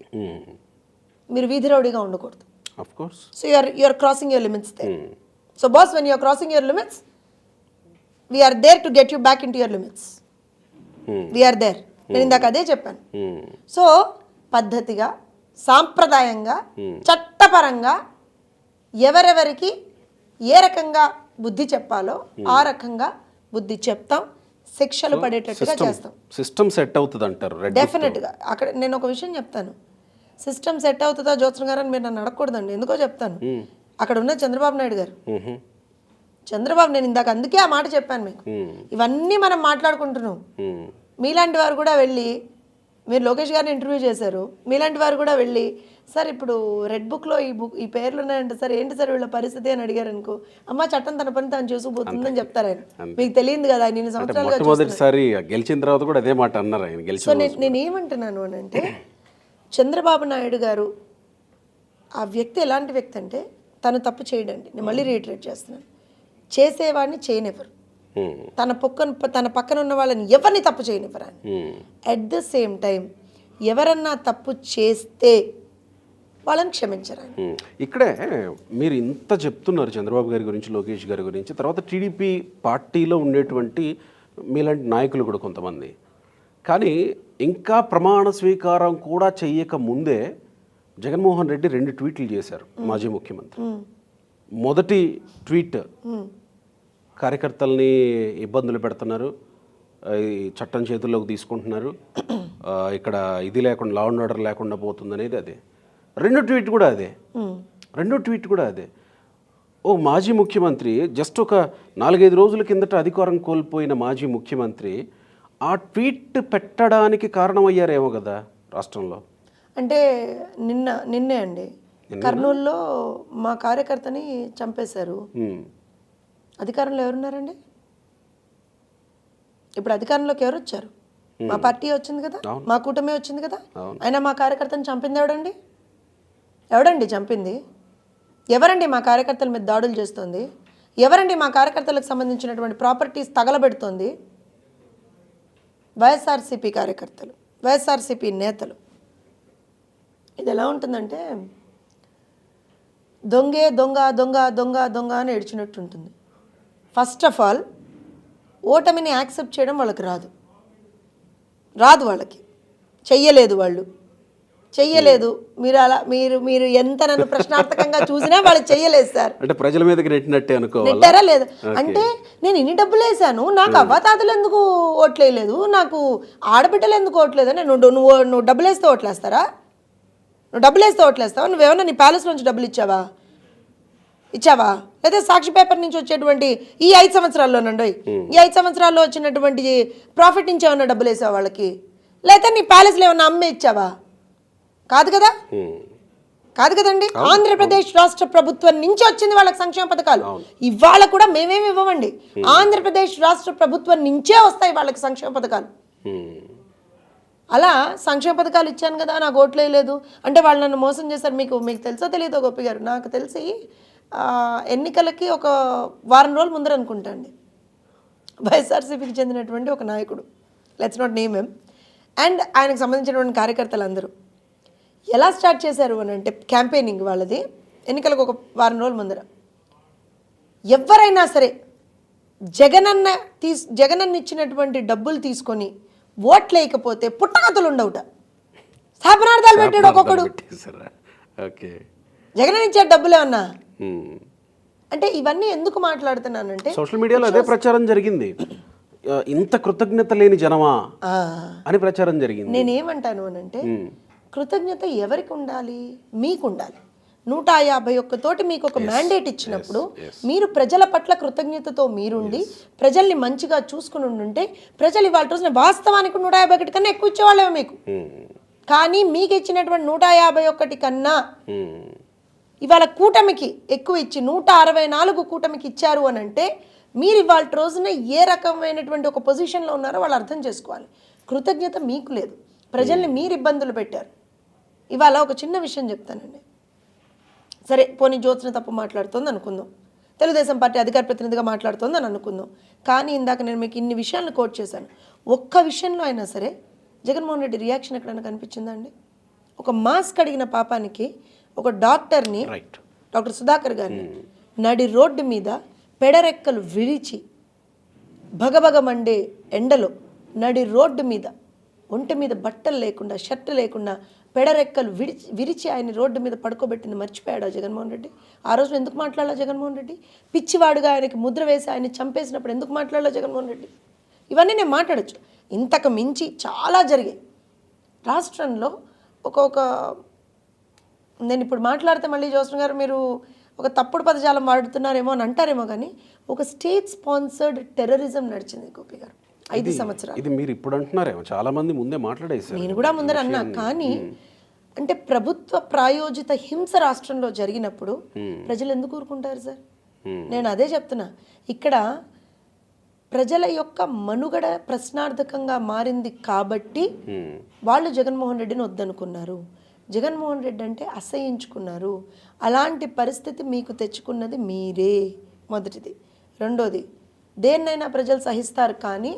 మీరు వీధి రౌడీగా ఉండకూడదు. So you're crossing your limits there. So boss, when you're crossing your limits, we're there to get you back into your limits. We're there. నేను ఇందాక అదే చెప్పాను. సో పద్ధతిగా, సాంప్రదాయంగా, చట్టపరంగా ఎవరెవరికి ఏ రకంగా బుద్ధి చెప్పాలో ఆ రకంగా బుద్ధి చెప్తాం, శిక్షలు పడేటట్టుగా చేస్తాం. సిస్టమ్ సెట్ అవుతుంది అంటారు. డెఫినెట్గా. అక్కడ నేను ఒక విషయం చెప్తాను, సిస్టమ్ సెట్ అవుతుందా జ్యోత్స్న గారు అని మీరు నన్ను అడగకూడదండి. ఎందుకో చెప్తాను. అక్కడ ఉన్న చంద్రబాబు నాయుడు గారు, నేను ఇందాక అందుకే ఆ మాట చెప్పాను మీకు. ఇవన్నీ మనం మాట్లాడుకుంటున్నాం. మీలాంటి వారు కూడా వెళ్ళి, మీరు లోకేష్ గారిని ఇంటర్వ్యూ చేశారు, మీలాంటి వారు కూడా వెళ్ళి, సార్ ఇప్పుడు రెడ్ బుక్లో ఈ పేర్లు ఉన్నాయంటే సార్ ఏంటి సార్ వీళ్ళ పరిస్థితి అని అడిగారు అనుకో, అమ్మ చట్టం తన పని తాను చేసుకుపోతుందని చెప్తారు ఆయన. మీకు తెలియదు కదా, నేను సంవత్సరాలుగా మొదటిసారి గెలిచిన తర్వాత కూడా అదే మాట అన్నారు ఆయన. సో నేను ఏమంటున్నాను అని అంటే, చంద్రబాబు నాయుడు గారు ఆ వ్యక్తి ఎలాంటి వ్యక్తి అంటే, తను తప్పు చేయడండి. నేను మళ్ళీ రీట్రేట్ చేస్తున్నాను, చేసేవాడిని చేయనివ్వరు, తన పక్కన ఉన్న వాళ్ళని ఎవరిని తప్పు చేయనివ్వరు అని. అట్ ద సేమ్ టైం ఎవరన్నా తప్పు చేస్తే వాళ్ళని క్షమించరాని. ఇక్కడే మీరు ఇంత చెప్తున్నారు చంద్రబాబు గారి గురించి, లోకేష్ గారి గురించి, తర్వాత టీడీపీ పార్టీలో ఉండేటువంటి మీలాంటి నాయకులు కూడా కొంతమంది, కానీ ఇంకా ప్రమాణ స్వీకారం కూడా చెయ్యక ముందే జగన్మోహన్ రెడ్డి 2 ట్వీట్లు చేశారు, మాజీ ముఖ్యమంత్రి. మొదటి ట్వీట్, కార్యకర్తల్ని ఇబ్బందులు పెడుతున్నారు, ఈ చట్టం చేతుల్లోకి తీసుకుంటున్నారు, ఇక్కడ ఇది లేకుండా, లా అండ్ ఆర్డర్ లేకుండా పోతుంది అనేది అదే. రెండో ట్వీట్ కూడా అదే. ఓ మాజీ ముఖ్యమంత్రి, జస్ట్ ఒక 4-5 రోజుల కిందట అధికారం కోల్పోయిన మాజీ ముఖ్యమంత్రి ఆ ట్వీట్ పెట్టడానికి కారణమయ్యారేమో కదా రాష్ట్రంలో. అంటే నిన్నే అండి కర్నూలులో మా కార్యకర్తని చంపేశారు. అధికారంలో ఎవరున్నారండి? ఇప్పుడు అధికారంలోకి ఎవరు వచ్చారు? మా పార్టీ వచ్చింది కదా, మా కూటమి వచ్చింది కదా. అయినా మా కార్యకర్తను చంపింది ఎవడండి చంపింది? ఎవరండి మా కార్యకర్తల మీద దాడులు చేస్తుంది? ఎవరండి మా కార్యకర్తలకు సంబంధించినటువంటి ప్రాపర్టీస్ తగలబెడుతోంది? వైఎస్ఆర్సీపీ కార్యకర్తలు, వైఎస్ఆర్సీపీ నేతలు. ఇది ఎలా ఉంటుందంటే, దొంగే దొంగ దొంగ దొంగ దొంగ అని ఏడ్చినట్టు ఉంటుంది. ఫస్ట్ ఆఫ్ ఆల్ ఓటమిని యాక్సెప్ట్ చేయడం వాళ్ళకి రాదు వాళ్ళకి. చెయ్యలేదు వాళ్ళు, చెయ్యలేదు. మీరు అలా మీరు ఎంత నన్ను ప్రశ్నార్థకంగా చూసినా వాళ్ళు చెయ్యలేదు సార్. అంటే ప్రజల మీదకి నెట్టినట్టే అనుకోవాలి. నెట్టారా లేదా అంటే నేను ఇన్ని డబ్బులు వేసాను, నాకు అవ్వాతాతలు ఎందుకు ఓట్లేయలేదు, నాకు ఆడబిడ్డలు ఎందుకు ఓట్లేదు అని నువ్వు డబ్బులు వేస్తే ఓట్లేస్తారా? నువ్వు డబ్బులు వేస్తే ఓట్లేస్తావా? నువ్వేమన్నా నీ ప్యాలెస్ నుంచి డబ్బులు ఇచ్చావా? లేదా సాక్షి పేపర్ నుంచి వచ్చేటువంటి ఈ 5 సంవత్సరాల్లోనండి, ఈ 5 సంవత్సరాల్లో వచ్చినటువంటి ప్రాఫిట్ నుంచి ఏమన్నా డబ్బులు వేసావా వాళ్ళకి? లేదా నీ ప్యాలెస్లో ఏమన్నా అమ్మే ఇచ్చావా? కాదు కదా, కాదు కదండి. ఆంధ్రప్రదేశ్ రాష్ట్ర ప్రభుత్వం నుంచి వచ్చింది వాళ్ళకి సంక్షేమ పథకాలు. ఇవాళ కూడా మేమేమి ఇవ్వమండి, ఆంధ్రప్రదేశ్ రాష్ట్ర ప్రభుత్వం నుంచే వస్తాయి వాళ్ళకి సంక్షేమ పథకాలు. అలా సంక్షేమ పథకాలు ఇచ్చాను కదా, నాకు ఓట్లు వేయలేదు అంటే వాళ్ళు నన్ను మోసం చేశారు. మీకు తెలుసో తెలియదో గోపి గారు, నాకు తెలిసి ఎన్నికలకి ఒక వారం రోజుల ముందర అనుకుంటా అండి, వైఎస్ఆర్సీపీకి చెందినటువంటి ఒక నాయకుడు, let's not name him, and ఆయనకు సంబంధించినటువంటి కార్యకర్తలు అందరూ ఎలా స్టార్ట్ చేశారు అని అంటే, క్యాంపెయినింగ్ వాళ్ళది ఎన్నికలకు ఒక వారం రోజుల ముందర, ఎవరైనా సరే జగనన్న ఇచ్చినటువంటి డబ్బులు తీసుకొని ఓట్లు వేయకపోతే పుట్టగతులు ఉండవుట. శాపనార్థాలు పెట్టాడు ఒక్కొక్కడు. జగనన్న ఇచ్చే డబ్బులు ఏమన్నా అంటే ఇవన్నీ ఎందుకు మాట్లాడుతున్నానంటే, సోషల్ మీడియాలో అదే ప్రచారం జరిగింది, ఇంత కృతజ్ఞత లేని జనమా అని ప్రచారం జరిగింది. నేనేమంటాను అని అంటే, కృతజ్ఞత ఎవరికి ఉండాలి? మీకు ఉండాలి. 151 తోటి మీకు ఒక మ్యాండేట్ ఇచ్చినప్పుడు మీరు ప్రజల పట్ల కృతజ్ఞతతో మీరుండి ప్రజల్ని మంచిగా చూసుకుని ఉండుంటే ప్రజలు ఇవాళ రోజున వాస్తవానికి 151 కన్నా ఎక్కువ ఇచ్చేవాళ్ళేమో మీకు. కానీ మీకు ఇచ్చినటువంటి 151 కన్నా ఇవాళ కూటమికి ఎక్కువ ఇచ్చి 164 కూటమికి ఇచ్చారు అని అంటే మీరు ఇవాళ రోజున ఏ రకమైనటువంటి ఒక పొజిషన్లో ఉన్నారో వాళ్ళు అర్థం చేసుకోవాలి. కృతజ్ఞత మీకు లేదు, ప్రజల్ని మీరు ఇబ్బందులు పెట్టారు. ఇవాళ ఒక చిన్న విషయం చెప్తానండి, సరే పోనీ జ్యోత్స్న తప్పు మాట్లాడుతోంది అనుకుందాం, తెలుగుదేశం పార్టీ అధికార ప్రతినిధిగా మాట్లాడుతోంది అని అనుకుందాం. కానీ ఇందాక నేను మీకు ఇన్ని విషయాలను కోట్ చేశాను, ఒక్క విషయంలో అయినా సరే జగన్మోహన్ రెడ్డి రియాక్షన్ ఎక్కడైనా కనిపించిందా అండి? ఒక మాస్క్ అడిగిన పాపానికి ఒక డాక్టర్ని, డాక్టర్ సుధాకర్ గారిని నడి రోడ్డు మీద పెడరెక్కలు విరిచి భగభగ మండే ఎండలో నడి రోడ్డు మీద ఒంటి మీద బట్టలు లేకుండా షర్ట్ లేకుండా పెడరెక్కలు విరిచి ఆయన రోడ్డు మీద పడుకోబెట్టింది మర్చిపోయాడా జగన్మోహన్ రెడ్డి? ఆ రోజు ఎందుకు మాట్లాడాలా జగన్మోహన్ రెడ్డి? పిచ్చివాడుగా ఆయనకి ముద్ర వేసి ఆయన చంపేసినప్పుడు ఎందుకు మాట్లాడాలా జగన్మోహన్ రెడ్డి? ఇవన్నీ నేను మాట్లాడచ్చు. ఇంతకు మించి చాలా జరిగాయి రాష్ట్రంలో. నేను ఇప్పుడు మాట్లాడితే మళ్ళీ జ్యోత్స్న గారు మీరు ఒక తప్పుడు పదజాలం వాడుతున్నారేమో అని అంటారేమో, కానీ ఒక స్టేట్ స్పాన్సర్డ్ టెర్రరిజం నడిచింది గోపి గారు 5 సంవత్సరాలు. ఇది మీరు ఇప్పుడు అంటున్నారేమో, చాలా మంది ముందే మాట్లాడేశారు, నేను కూడా ముందర అన్నా. కానీ అంటే ప్రభుత్వ ప్రాయోజిత హింస రాష్ట్రంలో జరిగినప్పుడు ప్రజలు ఎందుకు ఊరుకుంటారు సార్? నేను అదే చెప్తున్నా, ఇక్కడ ప్రజల యొక్క మనుగడ ప్రశ్నార్థకంగా మారింది కాబట్టి వాళ్ళు జగన్మోహన్ రెడ్డిని వద్దనుకున్నారు, జగన్మోహన్ రెడ్డి అంటే అసహించుకున్నారు. అలాంటి పరిస్థితి మీకు తెచ్చుకున్నది మీరే, మొదటిది. రెండోది, దేన్నైనా ప్రజలు సహిస్తారు కానీ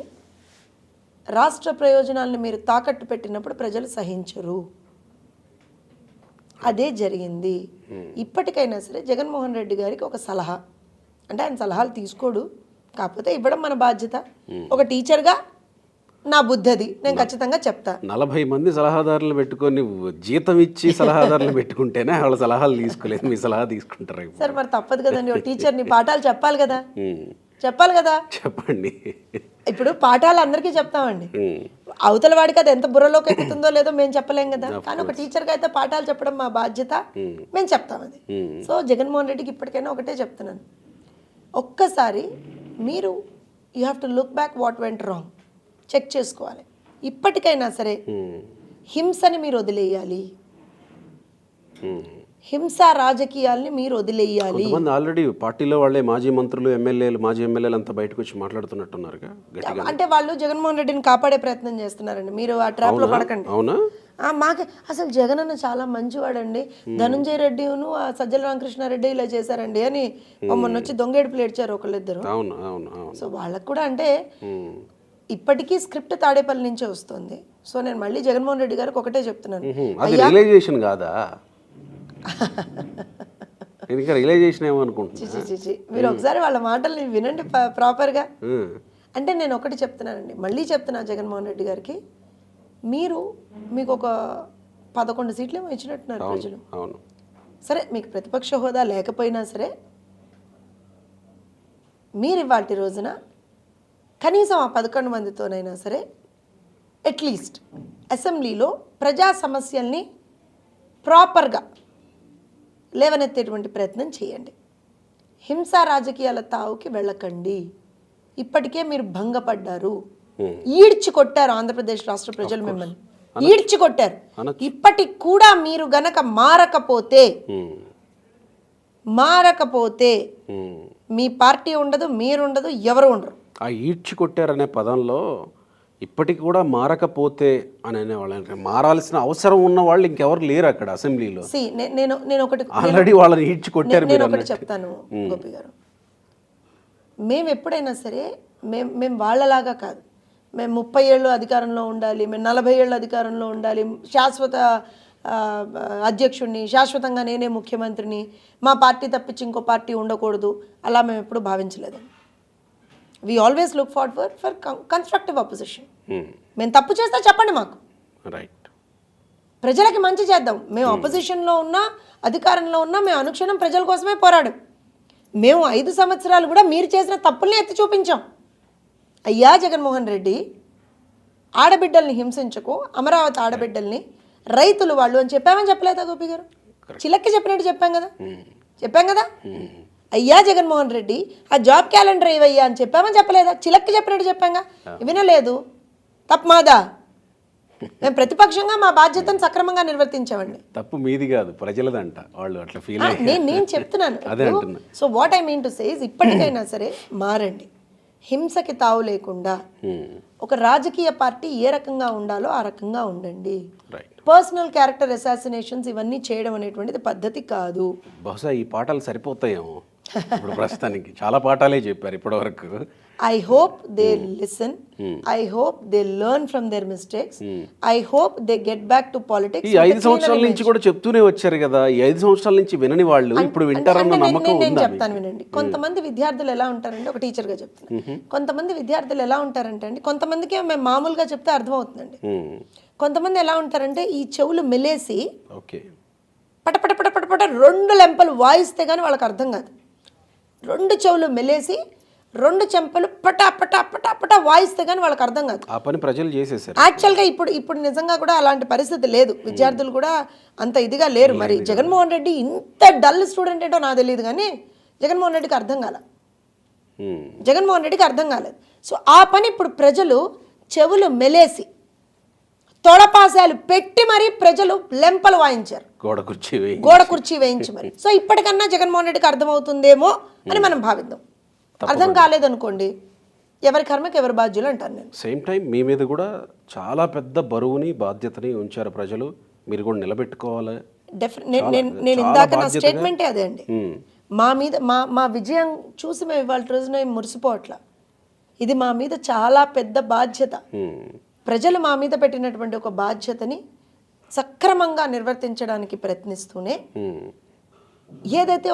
రాష్ట్ర ప్రయోజనాలను మీరు తాకట్టు పెట్టినప్పుడు ప్రజలు సహించరు. అదే జరిగింది. ఇప్పటికైనా సరే జగన్మోహన్ రెడ్డి గారికి ఒక సలహా, అంటే ఆయన సలహాలు తీసుకోడు, కాకపోతే ఇవ్వడం మన బాధ్యత. ఒక టీచర్గా నా బుద్ధది నేను ఖచ్చితంగా చెప్తా. 40 మంది సలహాదారులు పెట్టుకొని జీతం ఇచ్చి సలహాదారులు పెట్టుకుంటేనే వాళ్ళ సలహాలు తీసుకోలేదు, మీ సలహా తీసుకుంటారు సార్. మరి తప్పదు కదండి, ఒక టీచర్ని పాఠాలు చెప్పాలి కదా, చెప్పండి. ఇప్పుడు పాఠాలు అందరికీ చెప్తామండి, అవతల వాడికి అది ఎంత బుర్రలోకి ఎక్కుతుందో లేదో మేము చెప్పలేం కదా, కానీ ఒక టీచర్గా అయితే పాఠాలు చెప్పడం మా బాధ్యత, మేము చెప్తాం అది. సో జగన్మోహన్ రెడ్డికి ఇప్పటికైనా ఒకటే చెప్తున్నాను, ఒక్కసారి మీరు you have to look back what went wrong, check చేసుకోవాలి. ఇప్పటికైనా సరే హింసని మీరు వదిలేయాలి, హింసా రాజకీయాల్ని మీరు వదిలేయాలి. ఆల్రెడీ పార్టీలో వాళ్ళే మాజీ మంత్రులు మాజీ ఎమ్మెల్యేలు అంతా బయటకు వచ్చి మాట్లాడుతున్నట్టున్నారుగా, అంటే వాళ్ళు జగన్మోహన్ రెడ్డిని కాపాడే ప్రయత్నం చేస్తున్నారండి. మీరు ఆ ట్రాప్లో పడకండి. అవునా? మాకే అసలు జగన్ అన్న చాలా మంచివాడండి, ధనంజయ రెడ్డిను సజ్జల రామకృష్ణారెడ్డి ఇలా చేశారండి అని మొన్న వచ్చి దొంగేడుపులు ఏడ్చారు ఒకళ్ళిద్దరు. సో వాళ్ళకు కూడా అంటే ఇప్పటికీ స్క్రిప్ట్ తాడేపల్లి నుంచే వస్తుంది. సో నేను మళ్ళీ జగన్మోహన్ రెడ్డి గారికి ఒకటే చెప్తున్నాను, రియలైజేషన్ కాదా? రియలైజేషన్ ఏమో అనుకుంటున్నా. మీరు ఒకసారి వాళ్ళ మాటల్ని వినండి ప్రాపర్గా. అంటే నేను ఒకటి చెప్తున్నానండి, మళ్ళీ చెప్తున్నా జగన్మోహన్ రెడ్డి గారికి, మీకు ఒక 11 సీట్లేమో ఇచ్చినట్టున్నారు ప్రజలు. అవును. సరే మీకు ప్రతిపక్ష హోదా లేకపోయినా సరే మీరు ఇవాళ రోజున కనీసం ఆ 11 మందితోనైనా సరే అట్లీస్ట్ అసెంబ్లీలో ప్రజా సమస్యల్ని ప్రాపర్గా లేవనెత్తేటువంటి ప్రయత్నం చేయండి. హింసా రాజకీయాల తావుకి వెళ్ళకండి. ఇప్పటికే మీరు భంగపడ్డారు, ఈడ్చి కొట్టారు ఆంధ్రప్రదేశ్ రాష్ట్ర ప్రజలు మిమ్మల్ని, ఈడ్చి కొట్టారు. ఇప్పటికి కూడా మీరు గనక మారకపోతే మీ పార్టీ ఉండదు, మీరుండదు, ఎవరు ఉండరు. ఆ ఈడ్చి కొట్టారనే పదంలో ఇప్పటికి కూడా మారకపోతే అని అనేవాళ్ళు, మారాల్సిన అవసరం ఉన్న వాళ్ళు ఇంకెవరు లేరు అక్కడ అసెంబ్లీలో. నేను ఒకటి ఆల్రెడీ వాళ్ళని ఈడ్చి కొట్టారు. నేను ఒకటి చెప్తాను గోపి గారు, మేము ఎప్పుడైనా సరే మేము వాళ్ళలాగా కాదు. మేము 30 ఏళ్ళు అధికారంలో ఉండాలి, మేము 40 ఏళ్ళు అధికారంలో ఉండాలి, శాశ్వత అధ్యక్షుడిని, శాశ్వతంగా నేనే ముఖ్యమంత్రిని, మా పార్టీ తప్పించి ఇంకో పార్టీ ఉండకూడదు, అలా మేము ఎప్పుడు భావించలేదండి. We always look forward for constructive opposition. మేము తప్పు చేస్తే చెప్పండి మాకు, రైట్, ప్రజలకి మంచి చేద్దాం. మేము అపోజిషన్లో ఉన్నా అధికారంలో ఉన్నా మేము అనుక్షణం ప్రజల కోసమే పోరాడు. మేము 5 సంవత్సరాలు కూడా మీరు చేసిన తప్పుల్ని ఎత్తి చూపించాం. అయ్యా జగన్మోహన్ రెడ్డి, ఆడబిడ్డల్ని హింసించకు, అమరావతి ఆడబిడ్డల్ని, రైతులు వాళ్ళు అని చెప్పామని చెప్పలేదా గోపి గారు? చిలక్కి చెప్పినట్టు చెప్పాం కదా. అయ్యా జగన్మోహన్ రెడ్డి, ఆ జాబ్ క్యాలెండర్ ఇవయ్యా అని చెప్పామని చెప్పలేదా? చిలక్కి చెప్పినట్టు చెప్పాంగా. వినలేదు, తప్పు మాదా? మేము ప్రతిపక్షంగా మా బాధ్యతను సక్రమంగా నిర్వర్తించామండి. తప్పు మీది కాదు, ప్రజలదంట. వాళ్ళు అట్లా ఫీల్ నేను చెప్తున్నాను. So what I mean to say is, ఇప్పటికైనా సరే మారండి. హింసకి తావు లేకుండా ఒక రాజకీయ పార్టీ ఏ రకంగా ఉండాలో ఆ రకంగా ఉండండి. పర్సనల్ క్యారెక్టర్ అసాసినేషన్స్ ఇవన్నీ చేయడం అనేటువంటిది పద్ధతి కాదు. బహుశా ఈ పాఠాలు సరిపోతాయేమో ఇప్పుడు ప్రస్తుతానికి. చాలా పాఠాలే చెప్పారు ఇప్పటి వరకు. I hope they listen. I hope they learn from their mistakes. I hope they get back to politics. ఈ 5 సంవత్సరాల నుంచి కూడా చెప్తూనే వచ్చారు కదా. ఈ 5 సంవత్సరాల నుంచి వినని వాళ్ళు ఇప్పుడు వింటారన్న నమ్మకం ఉందా? నేను చెప్తాను వినండి. కొంతమంది విద్యార్థులు ఎలా ఉంటారంటే, ఒక టీచర్గా చెప్తాను, కొంతమంది విద్యార్థులు ఎలా ఉంటారంటే అండి, కొంతమందికి మేము మామూలుగా చెప్తే అర్థమవుతుందండి. కొంతమంది ఎలా ఉంటారంటే ఈ చెవులు మెలేసి పటపట పటపట పట 2 లెంపలు వాయిస్తే కానీ వాళ్ళకి అర్థం కాదు. 2 చెవులు మెలేసి 2 చెంపలు పటా పటా పటా పటా వాయిస్తే కానీ వాళ్ళకి అర్థం కాదు. ఆ పని ప్రజలు చేసేసారు. యాక్చువల్గా ఇప్పుడు నిజంగా కూడా అలాంటి పరిస్థితి లేదు. విద్యార్థులు కూడా అంత ఇదిగా లేరు. మరి జగన్మోహన్ రెడ్డి ఇంత డల్ స్టూడెంట్ ఏంటో నాకు తెలియదు, కానీ జగన్మోహన్ రెడ్డికి అర్థం కాలేదు. సో ఆ పని ఇప్పుడు ప్రజలు చెవులు మెలేసి తొడపాసాలు పెట్టి మరి ప్రజలు లెంపలు వాయించారు, గోడ కుర్చీ వేయించి మరి. సో ఇప్పటికన్నా జగన్మోహన్ రెడ్డికి అర్థమవుతుందేమో అని మనం భావిద్దాం. అర్థం కాలేదనుకోండి, ఎవరి కర్మకి ఎవరి బాధ్యులు అంటాను నేను. సేమ్ టైం మీ మీద కూడా చాలా పెద్ద బరువుని బాధ్యతని ఉంచారు ప్రజలు, మీరు కూడా నిలబెట్టుకోవాలి. నేను ఇందాక నా స్టేట్మెంటే అదే అండి. మా మీద మా విజయం చూసి మేము ఇవాళ రోజున మురిసిపోవట్లా. ఇది మా మీద చాలా పెద్ద బాధ్యత. ప్రజలు మా మీద పెట్టినటువంటి ఒక బాధ్యతని సక్రమంగా నిర్వర్తించడానికి ప్రయత్నిస్తూనే ఏదైతే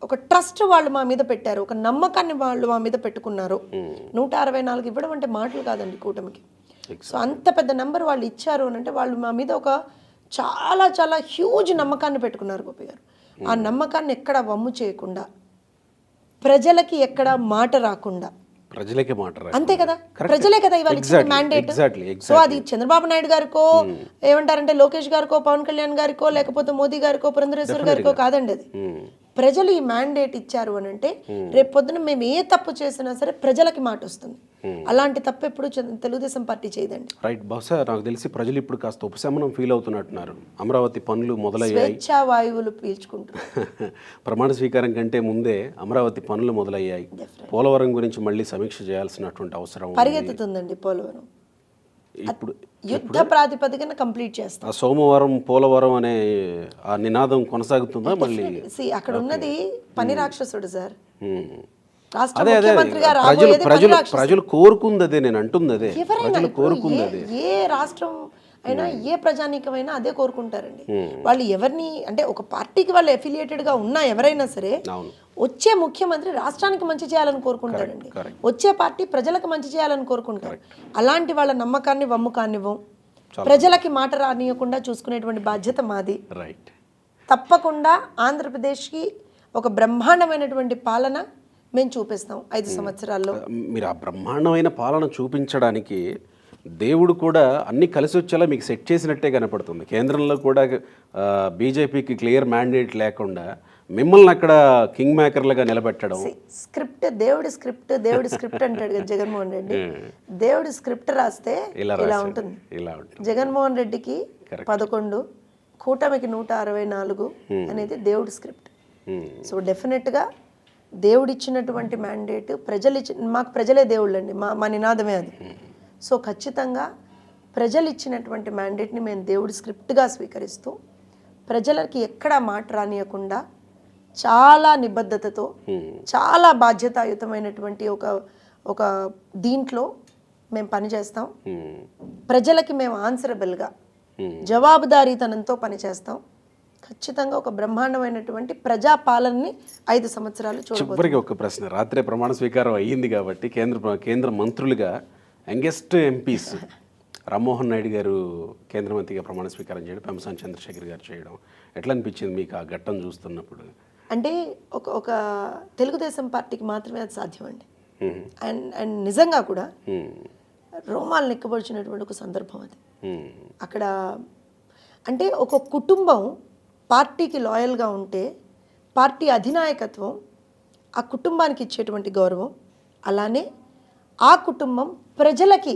ఒక ట్రస్ట్ వాళ్ళు మా మీద పెట్టారు, ఒక నమ్మకాన్ని వాళ్ళు మా మీద పెట్టుకున్నారు. 164 ఇవ్వడం అంటే మాటలు కాదండి కూటమికి. సో అంత పెద్ద నెంబర్ వాళ్ళు ఇచ్చారు అని అంటే వాళ్ళు మా మీద ఒక చాలా చాలా హ్యూజ్ నమ్మకాన్ని పెట్టుకున్నారు గోపి గారు. ఆ నమ్మకాన్ని ఎక్కడ వమ్ము చేయకుండా, ప్రజలకి ఎక్కడ మాట రాకుండా, ప్రజలకే మాట అంతే కదా, ప్రజలే కదా ఇవాళ ఇచ్చిన మ్యాండేట్. సో అది చంద్రబాబు నాయుడు గారికో, ఏమంటారంటే లోకేష్ గారికో, పవన్ కళ్యాణ్ గారికో, లేకపోతే మోదీ గారికో, పురంధరేశ్వర్ గారికో కాదండి. అది ప్రజలు ఈ మ్యాండేట్ ఇచ్చారు అని అంటే రేపు పొద్దున మేము ఏ తప్పు చేసినా సరే ప్రజలకి మాట వస్తుంది. అలాంటి తప్పు ఎప్పుడు తెలుగుదేశం పార్టీ చేయదండి. రైట్. బహుశా నాకు తెలిసి ప్రజలు ఇప్పుడు కాస్త ఉపశమనం ఫీల్ అవుతున్నట్టున్నారు. అమరావతి పనులు మొదలయ్యాయి, స్వేచ్ఛా వాయువులు పీల్చుకుంటున్నారు. ప్రమాణ స్వీకారం కంటే ముందే అమరావతి పనులు మొదలయ్యాయి. పోలవరం గురించి మళ్ళీ సమీక్ష చేయాల్సినటువంటి అవసరం పరిగెత్తుతుందండి. పోలవరం ఇప్పుడు యుద్ధ ప్రాతిపదికన కంప్లీట్ చేస్తాం. సోమవారం పోలవరం అనే ఆ నినాదం కొనసాగుతుందా మళ్ళీ? అక్కడ ఉన్నది పని రాక్షసుడు సార్. ప్రజలు కోరుకుంది అదే, నేను అంటుంది అదే. ప్రజలు కోరుకుంది అదే. ఏ రాష్ట్రం అయినా ఏ ప్రజానీకమైనా అదే కోరుకుంటారండి. వాళ్ళు ఎవరిని అంటే ఒక పార్టీకి వాళ్ళు ఎఫిలియేటెడ్గా ఉన్నా ఎవరైనా సరే వచ్చే ముఖ్యమంత్రి రాష్ట్రానికి మంచి చేయాలని కోరుకుంటారండి. వచ్చే పార్టీ ప్రజలకు మంచి చేయాలని కోరుకుంటారు. అలాంటి వాళ్ళ నమ్మకాన్ని వమ్ము కానివ్వం, ప్రజలకి మాట రానియకుండా చూసుకునేటువంటి బాధ్యత మాది. రైట్. తప్పకుండా ఆంధ్రప్రదేశ్కి ఒక బ్రహ్మాండమైనటువంటి పాలన మేము చూపిస్తాం 5 సంవత్సరాల్లో. మీరు ఆ బ్రహ్మాండమైన పాలన చూపించడానికి దేవుడు కూడా అన్ని కలిసి వచ్చేలా మీకు సెట్ చేసినట్టే కనపడుతుంది. కేంద్రంలో కూడా బీజేపీకి క్లియర్ మ్యాండేట్ లేకుండా మిమ్మల్ని అక్కడ కింగ్ మేకర్లుగా నిలబెట్టడం. స్క్రిప్ట్ దేవుడి స్క్రిప్ట్ అంటాడు కదా జగన్మోహన్ రెడ్డి. దేవుడి స్క్రిప్ట్ రాస్తే ఇలా ఉంటుంది. జగన్మోహన్ రెడ్డికి 11, కూటమికి 164 అనేది దేవుడి స్క్రిప్ట్. సో డెఫినెట్గా దేవుడిచ్చినటువంటి మ్యాండేట్ మాకు ప్రజలే దేవుళ్ళు అండి. మా నినాదమే అది. సో ఖచ్చితంగా ప్రజలు ఇచ్చినటువంటి మ్యాండేట్ని మేము దేవుడి స్క్రిప్ట్గా స్వీకరిస్తూ ప్రజలకి ఎక్కడా మాట రానియకుండా చాలా నిబద్ధతతో చాలా బాధ్యతాయుతమైనటువంటి ఒక దీంట్లో మేము పనిచేస్తాం. ప్రజలకి మేము ఆన్సరబుల్గా జవాబుదారీతనంతో పనిచేస్తాం. ఖచ్చితంగా ఒక బ్రహ్మాండమైనటువంటి ప్రజాపాలనని 5 సంవత్సరాలు చూడబోతున్నాం. చివరికి ఒక ప్రశ్న, రాత్రే ప్రమాణ స్వీకారం అయ్యింది కాబట్టి కేంద్ర మంత్రులుగా యంగెస్ట్ ఎంపీస్ రామ్మోహన్ నాయుడు గారు కేంద్ర మంత్రిగా ప్రమాణ స్వీకారం చేయడం, పెంసాని చంద్రశేఖర్ గారు చేయడం ఎట్లా అనిపించింది మీకు ఆ ఘట్టం చూస్తున్నప్పుడు? అంటే ఒక తెలుగుదేశం పార్టీకి మాత్రమే అది సాధ్యం అండి. అండ్ నిజంగా కూడా రోమాలు నిక్కబడిచినటువంటి ఒక సందర్భం అది. అక్కడ అంటే ఒక కుటుంబం పార్టీకి లాయల్గా ఉంటే పార్టీ అధినాయకత్వం ఆ కుటుంబానికి ఇచ్చేటువంటి గౌరవం, అలానే ఆ కుటుంబం ప్రజలకి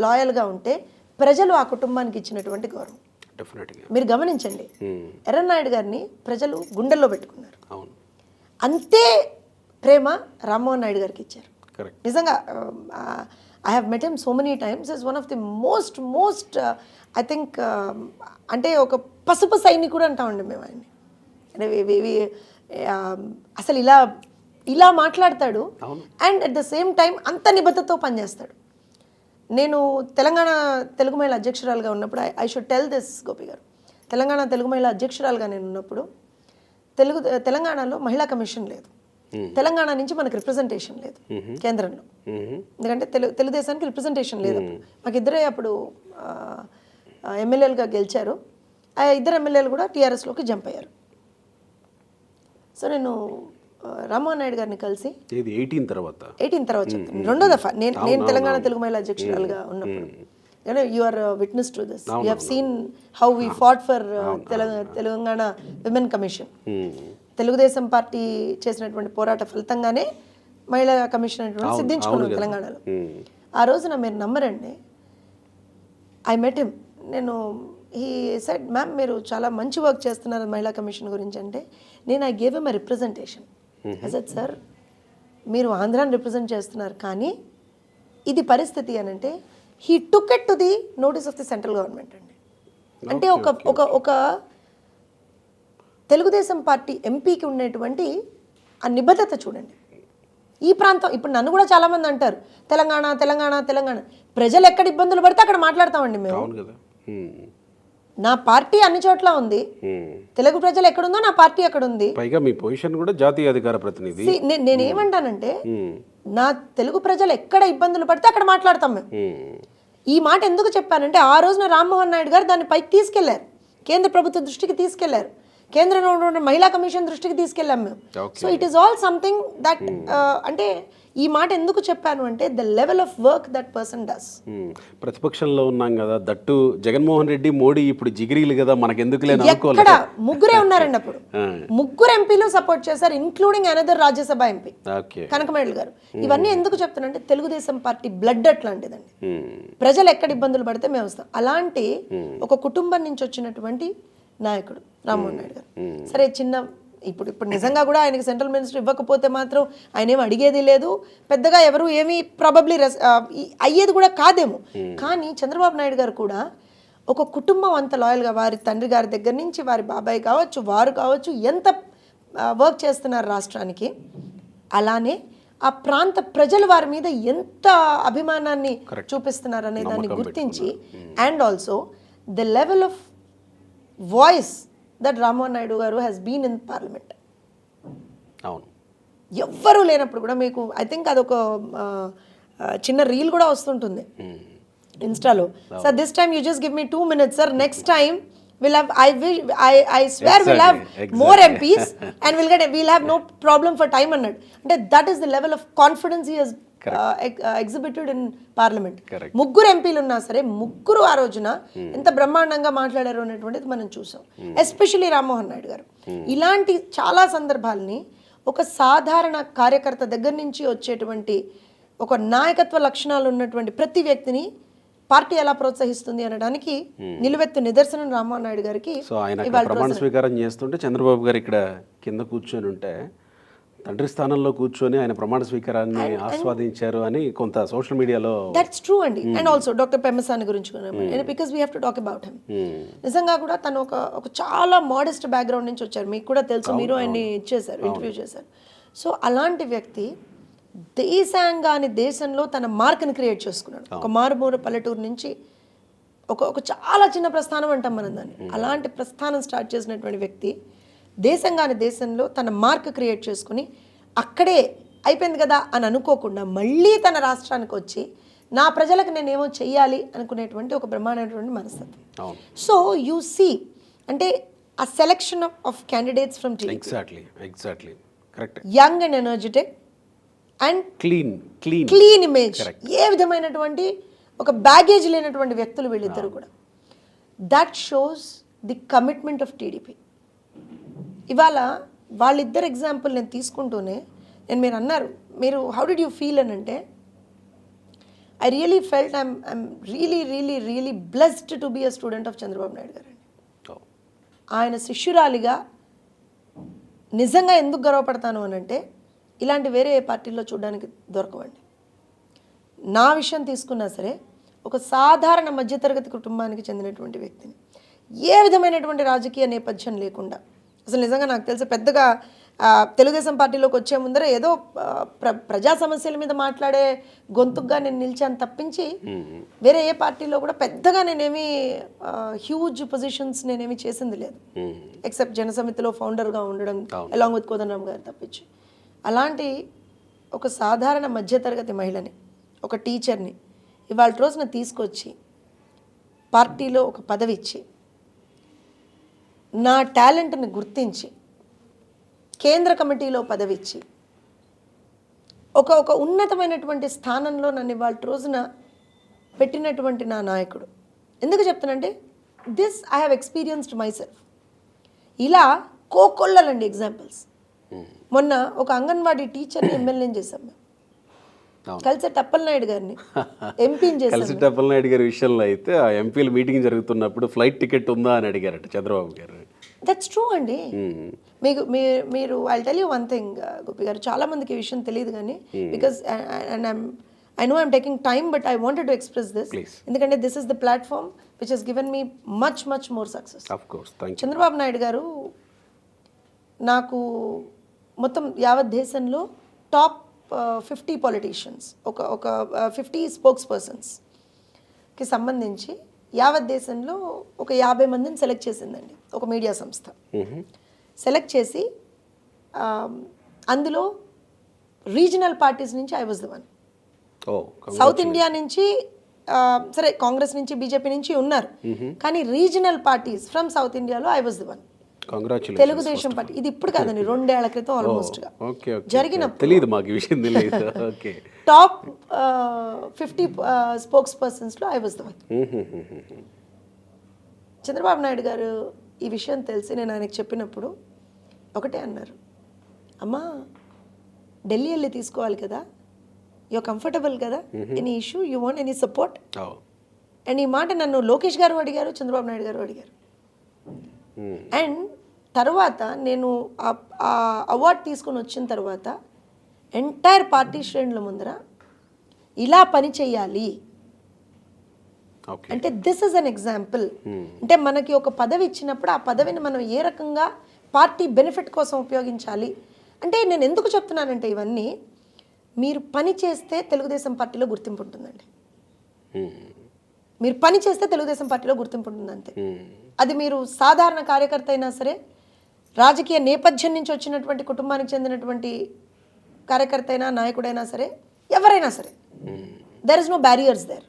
లాయల్గా ఉంటే ప్రజలు ఆ కుటుంబానికి ఇచ్చినటువంటి గౌరవం. మీరు గమనించండి, ఎర్రన్నాయుడు గారిని ప్రజలు గుండెల్లో పెట్టుకున్నారు. అంతే ప్రేమ రామ్మోహన్ నాయుడు గారికి ఇచ్చారు. నిజంగా I have met him so many times. Is one of the most I think అంటే ఒక పసుపు సైనికుడు అంటామండి మేము ఆయన్ని. అసలు ఇలా మాట్లాడతాడు and at the same time అంత నిబద్ధతతో పనిచేస్తాడు. నేను తెలంగాణ తెలుగు మహిళా అధ్యక్షురాలుగా ఉన్నప్పుడు I should tell this Gopi గారు, తెలంగాణ తెలుగు మహిళా అధ్యక్షురాలుగా నేను ఉన్నప్పుడు తెలంగాణలో మహిళా కమిషన్ లేదు. తెలంగాణ నుంచి మనకు రిప్రజెంటేషన్ లేదు కేంద్రంలో. ఎందుకంటే తెలుగుదేశానికి రిప్రజెంటేషన్ లేదు. మాకు ఇద్దరే అప్పుడు ఎమ్మెల్యేలుగా గెలిచారు. ఆ 2 ఎమ్మెల్యేలు కూడా టీఆర్ఎస్లోకి జంప్ అయ్యారు. సో నేను రామ్మోహన్ నాయుడు గారిని కలిసి 18 తర్వాత చెప్తాను, 2వ దఫా నేను తెలంగాణ తెలుగు మహిళా అధ్యక్షురాలుగా ఉన్నప్పుడు. You are witness to this. You have seen how we fought for Telangana women commission. Telugu Desam party చేసినటువంటి పోరాట ఫలితంగానే మహిళా కమిషన్ అనేటువంటి సిద్ధించుకున్నాం తెలంగాణలో. ఆ రోజున మీరు నమ్మరండి, I met him. He said, ma'am మీరు చాలా మంచి వర్క్ చేస్తున్నారు మహిళా కమిషన్ గురించి అంటే, నేను I gave M a representation. I said, sir మీరు ఆంధ్రాని రిప్రజెంట్ చేస్తున్నారు కానీ ఇది పరిస్థితి అని అంటే, he took it to the notice of the central government అండి. అంటే ఒక తెలుగుదేశం పార్టీ ఎంపీకి ఉన్నటువంటి ఆ నిబద్ధత చూడండి. ఈ ప్రాంతం ఇప్పుడు నన్ను కూడా చాలామంది అంటారు తెలంగాణ ప్రజలు ఎక్కడ ఇబ్బందులు పడితే అక్కడ మాట్లాడతామండి మేము. నా పార్టీ అన్ని చోట్ల ఉంది, తెలుగు ప్రజలు ఎక్కడుందో నా పార్టీ అక్కడ ఉంది. పైగా మీ పొజిషన్ కూడా జాతీయ అధికార ప్రతినిధి. నేనేమంటానంటే, నా తెలుగు ప్రజలు ఎక్కడ ఇబ్బందులు పడితే అక్కడ మాట్లాడతాం మేము. ఈ మాట ఎందుకు చెప్పానంటే, ఆ రోజున రామ్మోహన్ నాయుడు గారు దాన్ని పైకి తీసుకెళ్లారు, కేంద్ర ప్రభుత్వ దృష్టికి తీసుకెళ్లారు, కేంద్రంలో ఉన్న మహిళా కమిషన్ దృష్టికి తీసుకెళ్ళాం మేము. So it is all something that అంటే ఈ మాట ఎందుకు చెప్పాను అంటే, the level of work that person does. ప్రతిపక్షంలో ఉన్నాం కదా, దట్టు జగన్మోహన్ రెడ్డి మోడీ ఇప్పుడు జిగిరీలు కదా, మనకెందుకు లేదు. ఎక్కడ ముగ్గురే ఉన్నారండి అప్పుడు, ముగ్గురు ఎంపీలు సపోర్ట్ చేశారు, ఇంక్లూడింగ్ అనదర్ రాజ్యసభ ఎంపీ కనకమేడల్ గారు. ఇవన్నీ ఎందుకు చెప్తానంటే, తెలుగుదేశం పార్టీ బ్లడ్ అట్లాంటిదండి. ప్రజలు ఎక్కడ ఇబ్బందులు పడితే మేము వస్తాం. అలాంటి ఒక కుటుంబం నుంచి వచ్చినటువంటి నాయకుడు రామ్మోహన్ నాయుడు గారు. సరే ఇప్పుడు నిజంగా కూడా ఆయనకి సెంట్రల్ మినిస్టర్ ఇవ్వకపోతే మాత్రం ఆయన ఏమి అడిగేది లేదు, పెద్దగా ఎవరు ఏమీ ప్రాబబ్లీ అయ్యేది కూడా కాదేమో. కానీ చంద్రబాబు నాయుడు గారు కూడా ఒక కుటుంబం అంత లాయల్గా, వారి తండ్రి గారి దగ్గర నుంచి వారి బాబాయ్ కావచ్చు, వారు కావచ్చు, ఎంత వర్క్ చేస్తున్నారు రాష్ట్రానికి. అలానే ఆ ప్రాంత ప్రజలు వారి మీద ఎంత అభిమానాన్ని చూపిస్తున్నారు అనే దాన్ని గుర్తించి, and also the level of voice that Rammohan Naidu గారు హ్యాస్ బీన్ ఇన్ పార్లమెంట్. అవును. ఎవ్వరూ లేనప్పుడు కూడా మీకు ఐ థింక్ అదొక చిన్న రీల్ కూడా వస్తుంటుంది ఇన్స్టాలో. Sir this time you just give me 2 minutes sir, next time will have I swear will have more MPs and will have no problem for time అన్నాడు. అంటే that is the level of confidence he has exhibited in parliament. ముగ్గురు ఎంపీలు ఉన్నా సరే ముగ్గురు ఆ రోజున ఎంత బ్రహ్మాండంగా మాట్లాడారు అనేటువంటిది మనం చూసాం. ఎస్పెషలీ రామ్మోహన్ నాయుడు గారు ఇలాంటి చాలా సందర్భాలని ఒక సాధారణ కార్యకర్త దగ్గర నుంచి వచ్చేటువంటి ఒక నాయకత్వ లక్షణాలు ఉన్నటువంటి ప్రతి వ్యక్తిని పార్టీ ఎలా ప్రోత్సహిస్తుంది అనడానికి నిలువెత్తు నిదర్శనం రామ్మోహన్ నాయుడు గారికి. సో ఆయన ప్రమాణ స్వీకారం చేస్తుంటే చంద్రబాబు గారు ఇక్కడ కింద కూర్చొని ఉంటే తండ్రి స్థానంలో కూర్చొని ఆయన ప్రమాణ స్వీకారాన్ని ఆస్వాదించారు అని కొంత సోషల్ మీడియాలో. దట్స్ ట్రూ అండి. అండ్ ఆల్సో డాక్టర్ పెమ్మసాని గురించి because we have to talk about him. నిజంగా కూడా తను ఒక చాలా మోడెస్ట్ బ్యాక్గ్రౌండ్ నుంచి వచ్చారు. మీకు కూడా తెలుసు, మీరు ఆయన్ని ఇచ్చేసారు, ఇంటర్వ్యూ చేశారు. సో అలాంటి వ్యక్తి దేశంగాని దేశంలో తన మార్క్ని క్రియేట్ చేసుకున్నాడు. ఒక మారుమూల పల్లెటూరు నుంచి ఒక చాలా చిన్న ప్రస్థానం అంటాం మనం దాన్ని. అలాంటి ప్రస్థానం స్టార్ట్ చేసినటువంటి వ్యక్తి దేశంగాని దేశంలో తన మార్క్ క్రియేట్ చేసుకుని అక్కడే అయిపోయింది కదా అని అనుకోకుండా మళ్ళీ తన రాష్ట్రానికి వచ్చి నా ప్రజలకు నేనేమో చెయ్యాలి అనుకునేటువంటి ఒక బ్రహ్మాండమైనటువంటి మనస్తత్వం. సో యూ సీ అంటే ఆ selection of candidates from exactly correct, young and energetic and clean image, ఏ విధమైనటువంటి ఒక బ్యాగేజ్ లేనటువంటి వ్యక్తులు వీళ్ళిద్దరు కూడా. That shows the commitment of TDP. ఇవాళ వాళ్ళిద్దరు ఎగ్జాంపుల్ నేను తీసుకుంటూనే మీరు అన్నారు, మీరు హౌ డిడ్ యూ ఫీల్ అని అంటే, I really felt I'm really blessed to be a student of Chandrababu Naidu గారు అండి. ఆయన శిష్యురాలిగా నిజంగా ఎందుకు గర్వపడతాను అని అంటే, ఇలాంటి వేరే ఏ పార్టీల్లో చూడడానికి దొరకవండి. నా విషయం తీసుకున్నా సరే ఒక సాధారణ మధ్యతరగతి కుటుంబానికి చెందినటువంటి వ్యక్తిని, ఏ విధమైనటువంటి రాజకీయ నేపథ్యం లేకుండా, అసలు నిజంగా నాకు తెలిసి పెద్దగా తెలుగుదేశం పార్టీలోకి వచ్చే ముందర ఏదో ప్రజా సమస్యల మీద మాట్లాడే గొంతుగా నేను నిలిచాను తప్పించి వేరే ఏ పార్టీలో కూడా పెద్దగా నేనేమి హ్యూజ్ పొజిషన్స్ నేనేమి చేసింది లేదు, ఎక్సెప్ట్ జనసమితిలో ఫౌండర్గా ఉండడం అలాంగ్ విత్ కోదండరామ్ గారు తప్పించి. అలాంటి ఒక సాధారణ మధ్యతరగతి మహిళని, ఒక టీచర్ని ఇవాళ రోజున తీసుకొచ్చి పార్టీలో ఒక పదవి ఇచ్చి నా టాలెంట్ని గుర్తించి కేంద్ర కమిటీలో పదవి ఇచ్చి ఒక ఉన్నతమైనటువంటి స్థానంలో నన్ను ఇవాళ రోజున పెట్టినటువంటి నా నాయకుడు. ఎందుకు చెప్తానంటే this I have experienced my self. ఇలా కోకొల్లలండి ఎగ్జాంపుల్స్. మొన్న ఒక అంగన్వాడీ టీచర్ని ఎమ్మెల్యేని చేశాం మేము, కలిసి టప్పలనాయుడు గారిని ఎంపీని చేశాం. కలిసి టప్పలనాయుడు గారి విషయంలో అయితే ఆ ఎంపీల మీటింగ్ జరుగుతున్నప్పుడు ఫ్లైట్ టికెట్ ఉందా అని అడిగారట చంద్రబాబు గారు. దట్స్ ట్రూ అండి. మీరు I tell you one thing Gopi garu, చాలా మందికి ఈ విషయం తెలియదు కానీ, because I know I'm taking time but I wanted to express this, ఎందుకంటే this is the platform which has given me much more success. Chandrababu Naidu garu నాకు మొత్తం యావత్ దేశంలో టాప్ 50 పొలిటీషియన్స్, ఒక 50 స్పోక్స్ పర్సన్స్కి సంబంధించి యావత్ దేశంలో ఒక 50 మందిని సెలెక్ట్ చేసిందండి ఒక మీడియా సంస్థ. సెలెక్ట్ చేసి అందులో రీజనల్ పార్టీస్ నుంచి I was the one. South India నుంచి సరే కాంగ్రెస్ నుంచి బీజేపీ నుంచి ఉన్నారు, కానీ రీజనల్ పార్టీస్ ఫ్రమ్ సౌత్ ఇండియాలో I was the one. Telugu Desam party, ఇది ఇప్పుడు కాదండి, 2 ఏళ్ల క్రితం ఆల్మోస్ట్ గా జరిగినప్పుడు టాప్ 50 స్పోక్స్ పర్సన్స్లో I was the one. Chandrababu Naidu garu ఈ విషయం తెలిసి నేను ఆయనకు చెప్పినప్పుడు ఒకటే అన్నారు, అమ్మా ఢిల్లీ వెళ్ళి తీసుకోవాలి కదా, యూ కంఫర్టబుల్ కదా, any issue you want any support and ఈ మాట నన్ను లోకేష్ గారు అడిగారు, చంద్రబాబు నాయుడు గారు అడిగారు. అండ్ తర్వాత నేను ఆ అవార్డు తీసుకొని వచ్చిన తర్వాత ఎంటైర్ పార్టీ శ్రేణుల ముందర ఇలా పని చేయాలి అంటే దిస్ ఇస్ అన్ ఎగ్జాంపుల్. అంటే మనకి ఒక పదవి ఇచ్చినప్పుడు ఆ పదవిని మనం ఏ రకంగా పార్టీ బెనిఫిట్ కోసం ఉపయోగించాలి అంటే, నేను ఎందుకు చెప్తున్నానంటే ఇవన్నీ మీరు పని చేస్తే తెలుగుదేశం పార్టీలో గుర్తింపు ఉంటుందండి. మీరు పని చేస్తే తెలుగుదేశం పార్టీలో గుర్తింపు ఉంటుంది అంతే. అది మీరు సాధారణ కార్యకర్త అయినా సరే, రాజకీయ నేపథ్యం నుంచి వచ్చినటువంటి కుటుంబానికి చెందినటువంటి కార్యకర్త అయినా, నాయకుడైనా సరే, ఎవరైనా సరే, there is no barriers there.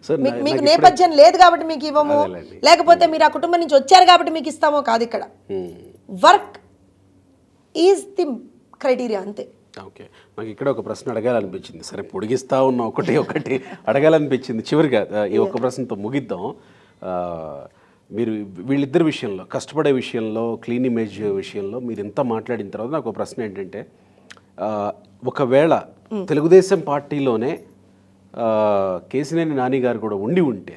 Sir మీకు నేపథ్యం లేదు కాబట్టి మీకు ఇవ్వము, లేకపోతే మీరు ఆ కుటుంబం నుంచి వచ్చారు కాబట్టి మీకు ఇస్తామో కాదు. ఇక్కడ వర్క్ ఈజ్ ది క్రైటీరియా అంతే. ఓకే, నాకు ఇక్కడ ఒక ప్రశ్న అడగాలనిపించింది. సరే పొడిగిస్తా ఉన్న ఒకటి అడగాలనిపించింది. చివరిగా ఈ ఒక్క ప్రశ్నతో ముగిద్దాం. మీరు వీళ్ళిద్దరి విషయంలో, కష్టపడే విషయంలో, క్లీన్ ఇమేజ్ విషయంలో మీరు ఇంత మాట్లాడిన తర్వాత నాకు ఒక ప్రశ్న ఏంటంటే, ఒకవేళ తెలుగుదేశం పార్టీలోనే కేసినేని నాని గారు కూడా ఉంటే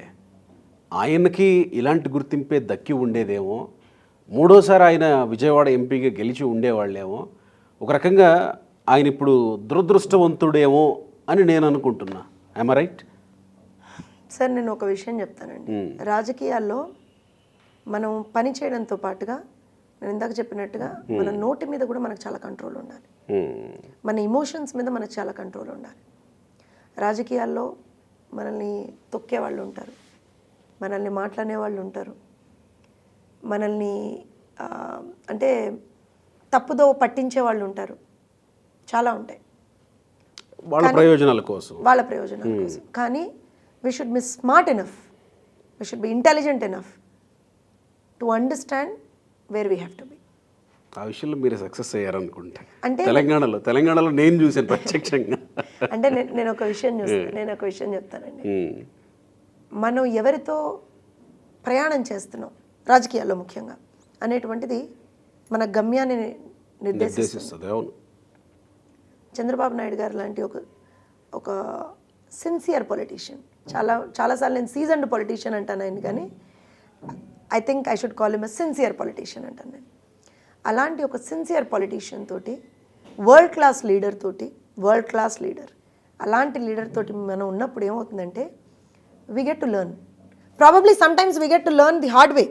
ఆయనకి ఇలాంటి గుర్తింపే దక్కి ఉండేదేమో, మూడోసారి ఆయన విజయవాడ ఎంపీగా గెలిచి ఉండేవాళ్ళేమో. ఒక రకంగా ఆయన ఇప్పుడు దురదృష్టవంతుడేమో అని నేను అనుకుంటున్నా. I'm right? సార్ నేను ఒక విషయం చెప్తానండి. రాజకీయాల్లో మనం పని చేయడంతో పాటుగా నేను ఇందాక చెప్పినట్టుగా మన నోటి మీద కూడా మనకు చాలా కంట్రోల్ ఉండాలి. మన ఇమోషన్స్ మీద మనకు చాలా కంట్రోల్ ఉండాలి. రాజకీయాల్లో మనల్ని తొక్కే వాళ్ళు ఉంటారు, మనల్ని మాట్లాడే వాళ్ళు ఉంటారు, మనల్ని అంటే తప్పుదో పట్టించే వాళ్ళు ఉంటారు, చాలా ఉంటాయి వాళ్ళ ప్రయోజనాల కోసం. కానీ we should be smart enough, we should be intelligent enough to understand where we have to be. ఆ విషయంలో మీరు సక్సెస్ అయ్యారనుకుంటా. అంటే తెలంగాణలో నేను చూసాను ప్రత్యక్షంగా. అంటే నేను ఒక విషయం చెప్తానండి. మనం ఎవరితో ప్రయాణం చేస్తున్నాం రాజకీయాల్లో ముఖ్యంగా అనేటువంటిది మన గమ్యాన్ని నిర్దేశిస్తుంది. అవును. చంద్రబాబు నాయుడు గారు లాంటి ఒక సిన్సియర్ పొలిటీషియన్, చాలాసార్లు నేను సీజన్డ్ పొలిటీషియన్ అంటాను ఆయన, కానీ I think I should call him a sincere politician అంటాను నేను. అలాంటి ఒక సిన్సియర్ పొలిటీషియన్ తోటి, వరల్డ్ క్లాస్ లీడర్, అలాంటి లీడర్ తోటి మనం ఉన్నప్పుడు ఏమవుతుందంటే we get to learn. Probably sometimes we get to learn the hard way.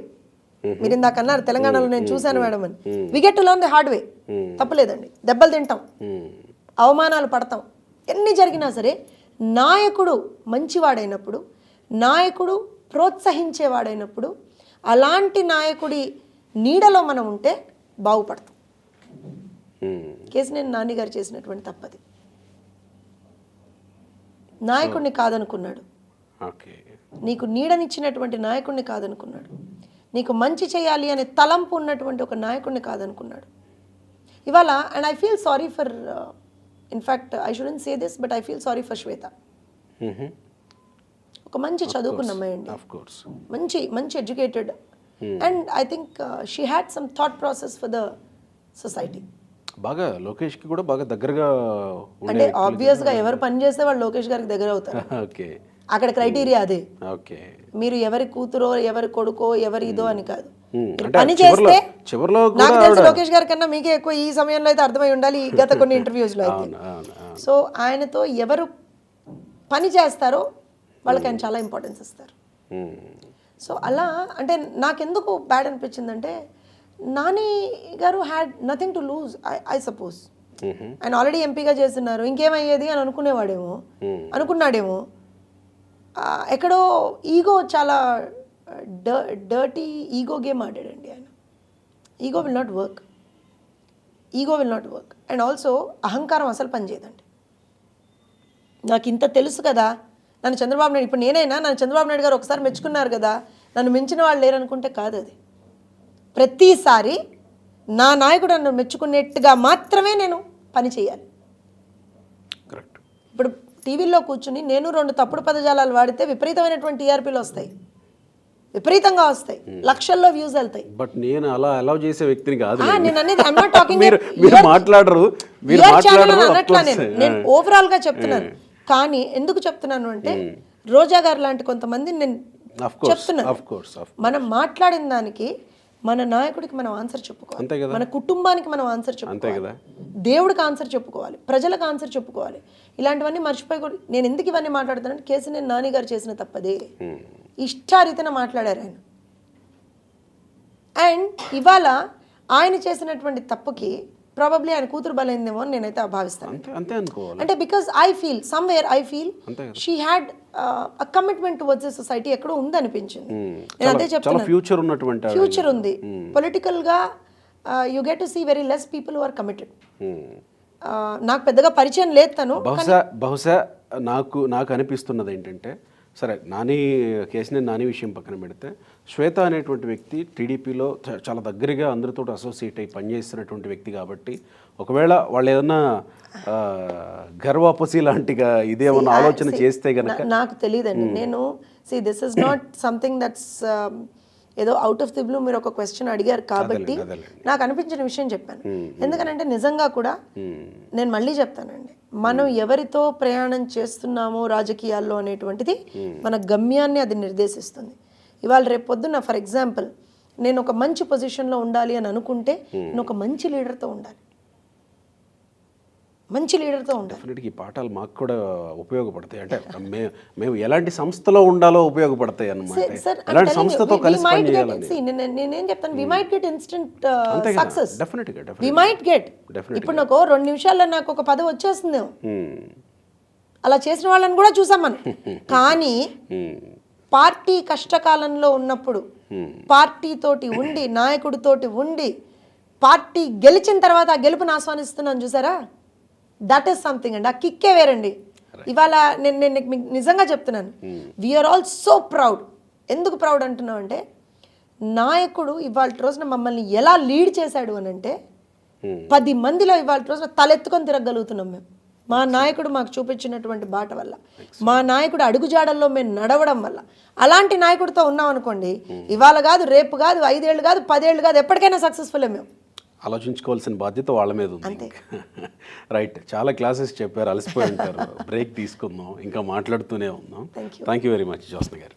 మీరు ఇందాక అన్నారు తెలంగాణలో నేను చూశాను మేడం అని. We get to learn the hard way. తప్పలేదండి, దెబ్బలు తింటాం, అవమానాలు పడతాం. ఎన్ని జరిగినా సరే నాయకుడు మంచివాడైనప్పుడు, నాయకుడు ప్రోత్సహించేవాడైనప్పుడు, అలాంటి నాయకుడి నీడలో మనం ఉంటే బాగుపడతాం. కేసినేని నాని గారు చేసినటువంటి తప్పది. నాయకుడిని కాదనుకున్నాడు, నీకు నీడనిచ్చినటువంటి నాయకుడిని కాదనుకున్నాడు, నీకు మంచి చేయాలి అనే తలంపు ఉన్నటువంటి ఒక నాయకుడిని కాదనుకున్నాడు. ఇవాళ and I feel sorry for, in fact I shouldn't say this, but I feel sorry for Shweta. ఒక మంచి చదువుకున్న అమ్మాయి అండి, మంచి educated, and I think she had some thought process for the society. బాగా లోకేష్కి కూడా బాగా దగ్గరగా, అంటే ఆబ్వియస్గా ఎవరు పని చేస్తే వాళ్ళు లోకేష్ గారికి దగ్గర అవుతారు. అక్కడ క్రైటీరియా అదే. మీరు ఎవరి కూతురో, ఎవరి కొడుకో, ఎవరి ఇదో అని కాదు, పని చేస్తే. నాకు తెలిసి లోకేష్ గారి కన్నా మీకే ఎక్కువ ఈ సమయంలో అయితే అర్థమై ఉండాలి గత కొన్ని ఇంటర్వ్యూస్లో అయితే. సో ఆయనతో ఎవరు పని చేస్తారో వాళ్ళకి ఆయన చాలా ఇంపార్టెన్స్ ఇస్తారు. సో అలా అంటే నాకెందుకు బ్యాడ్ అనిపించిందంటే, నాని గారు had nothing to lose I suppose. ఆయన ఆల్రెడీ ఎంపీగా చేస్తున్నారు, ఇంకేమయ్యేది అని అనుకున్నాడేమో. ఎక్కడో ఈగో, చాలా డర్టీ ఈగో గేమ్ ఆడాడండి ఆయన. Ego will not work. And also అహంకారం అసలు పనిచేయదండి. నాకు ఇంత తెలుసు కదా, నన్ను చంద్రబాబు నాయుడు, ఇప్పుడు నన్ను చంద్రబాబు నాయుడు గారు ఒకసారి మెచ్చుకున్నారు కదా, నన్ను మించిన వాళ్ళు లేరనుకుంటే కాదు. అది ప్రతిసారి నా నాయకుడు నన్ను మెచ్చుకునేట్టుగా మాత్రమే నేను పని చేయాలి. ఇప్పుడు టీవీలో కూర్చుని నేను 2 తప్పుడు పదజాలాలు వాడితే విపరీతమైనటువంటి టీఆర్పీలు వస్తాయి, విపరీతంగా వస్తాయి, లక్షల్లో వ్యూస్ వెళ్తాయి. బట్ నేను అలా అలౌ చేసే వ్యక్తిని కాదు. నేను అనేది ఐఎమ్ నాట్ టాకింగ్ మీరు మాట్లాడరు నేను ఓవరాల్ గా చెప్తున్నాను. కానీ ఎందుకు చెప్తున్నాను అంటే, రోజా గారు లాంటి కొంతమంది నేను చెప్తున్నాను, మనం మాట్లాడిన దానికి మన నాయకుడికి మనం ఆన్సర్ చెప్పుకోవాలి, మన కుటుంబానికి మనం ఆన్సర్ చెప్పుకోవాలి, దేవుడికి ఆన్సర్ చెప్పుకోవాలి, ప్రజలకు ఆన్సర్ చెప్పుకోవాలి. ఇలాంటివన్నీ మర్చిపోయి కూడా నేను ఎందుకు ఇవన్నీ మాట్లాడుతానంటే, కేసినేని నాని గారు చేసిన తప్పదే, ఇష్టారీతన మాట్లాడారు ఆయన. అండ్ ఇవాళ ఆయన చేసినటువంటి తప్పుకి ప్రాబబ్లీ ఆయన కూతురు బలైందేమో అని నేనైతే భావిస్తాను. అంతే అంతే అనుకోవాలి. అంటే because I feel somewhere I feel she had a commitment towards the society ఎక్కడో ఉందనిపించింది. నేను అదే చాలా చెప్తాను, ఫ్యూచర్ ఉన్నటువంటి ఫ్యూచర్ ఉంది. పొలిటికల్గా you get to see very less people who are committed. నాకు పెద్దగా పరిచయం లేదు తను. బహుశా నాకు అనిపిస్తున్నది ఏంటంటే, సరే నాని కేసినేని నాని విషయం పక్కన పెడితే, శ్వేత అనేటువంటి వ్యక్తి టీడీపీలో చాలా దగ్గరగా అందరితో అసోసియేట్ అయ్యి పనిచేస్తున్నటువంటి వ్యక్తి కాబట్టి, ఒకవేళ వాళ్ళు ఏదన్నా గర్వాపసి లాంటిగా ఇదేమన్నా ఆలోచన చేస్తే గనక నాకు తెలియదండి. నేను this is not something that's ఏదో అవుట్ ఆఫ్ ది బ్లూ మీరు ఒక క్వశ్చన్ అడిగారు కాబట్టి నాకు అనిపించిన విషయం చెప్పాను. ఎందుకనంటే నిజంగా కూడా నేను మళ్ళీ చెప్తానండి, మనం ఎవరితో ప్రయాణం చేస్తున్నామో రాజకీయాల్లో అనేటువంటిది మన గమ్యాన్ని అది నిర్దేశిస్తుంది. ఇవాళ రేపు పొద్దున్న ఫర్ ఎగ్జాంపుల్ నేను ఒక మంచి పొజిషన్లో ఉండాలి అని అనుకుంటే నేను ఒక మంచి లీడర్తో ఉండాలి, మంచి లీడర్తో ఉండాలి. డెఫినెట్గా ఈ పాఠాలు మాకు కూడా ఉపయోగపడతాయి. అంటే మేము ఎలాంటి సంస్థలో ఉండాలో ఉపయోగపడతాయి అన్నమాట. ఎలాంటి సంస్థతో కలిసి పనిచేయాలని నేనేం చెప్తాను, we might get instant success. డెఫినెట్గా వి మైట్ గెట్. ఇప్పుడు నాకు 2 నిమిషాల్లో నాకు ఒక పదవి వచ్చేస్తుంది, అలా చేసిన వాళ్ళని కూడా చూసాం మనం. కానీ పార్టీ కష్టకాలంలో ఉన్నప్పుడు పార్టీతోటి ఉండి నాయకుడితోటి ఉండి పార్టీ గెలిచిన తర్వాత ఆ గెలుపుని ఆస్వాదిస్తున్నాను చూసారా, దట్ ఈస్ సంథింగ్ అండి. ఆ కిక్కే వేరండి. ఇవాళ నేను మీకు నిజంగా చెప్తున్నాను, వీఆర్ ఆల్ సో ప్రౌడ్. ఎందుకు ప్రౌడ్ అంటున్నాం అంటే, నాయకుడు ఇవాళ రోజున మమ్మల్ని ఎలా లీడ్ చేశాడు అని అంటే 10 మందిలో ఇవాళ రోజున తలెత్తుకొని తిరగలుగుతున్నాం మేము. మా నాయకుడు మాకు చూపించినటువంటి బాట వల్ల, మా నాయకుడు అడుగుజాడల్లో మేము నడవడం వల్ల. అలాంటి నాయకుడితో ఉన్నాం అనుకోండి, ఇవాళ కాదు, రేపు కాదు, 5 ఏళ్ళు కాదు, 10 ఏళ్ళు కాదు, ఎప్పటికైనా సక్సెస్ఫుల్ మేము. ఆలోచించుకోవాల్సిన బాధ్యత వాళ్ళ మీద ఉంది. రైట్, చాలా క్లాసెస్ చెప్పారు, అలసిపోయి ఉంటారు. బ్రేక్ తీసుకుందాం, ఇంకా మాట్లాడుతూనే ఉందాం. Thank you very much Jyotsna గారు.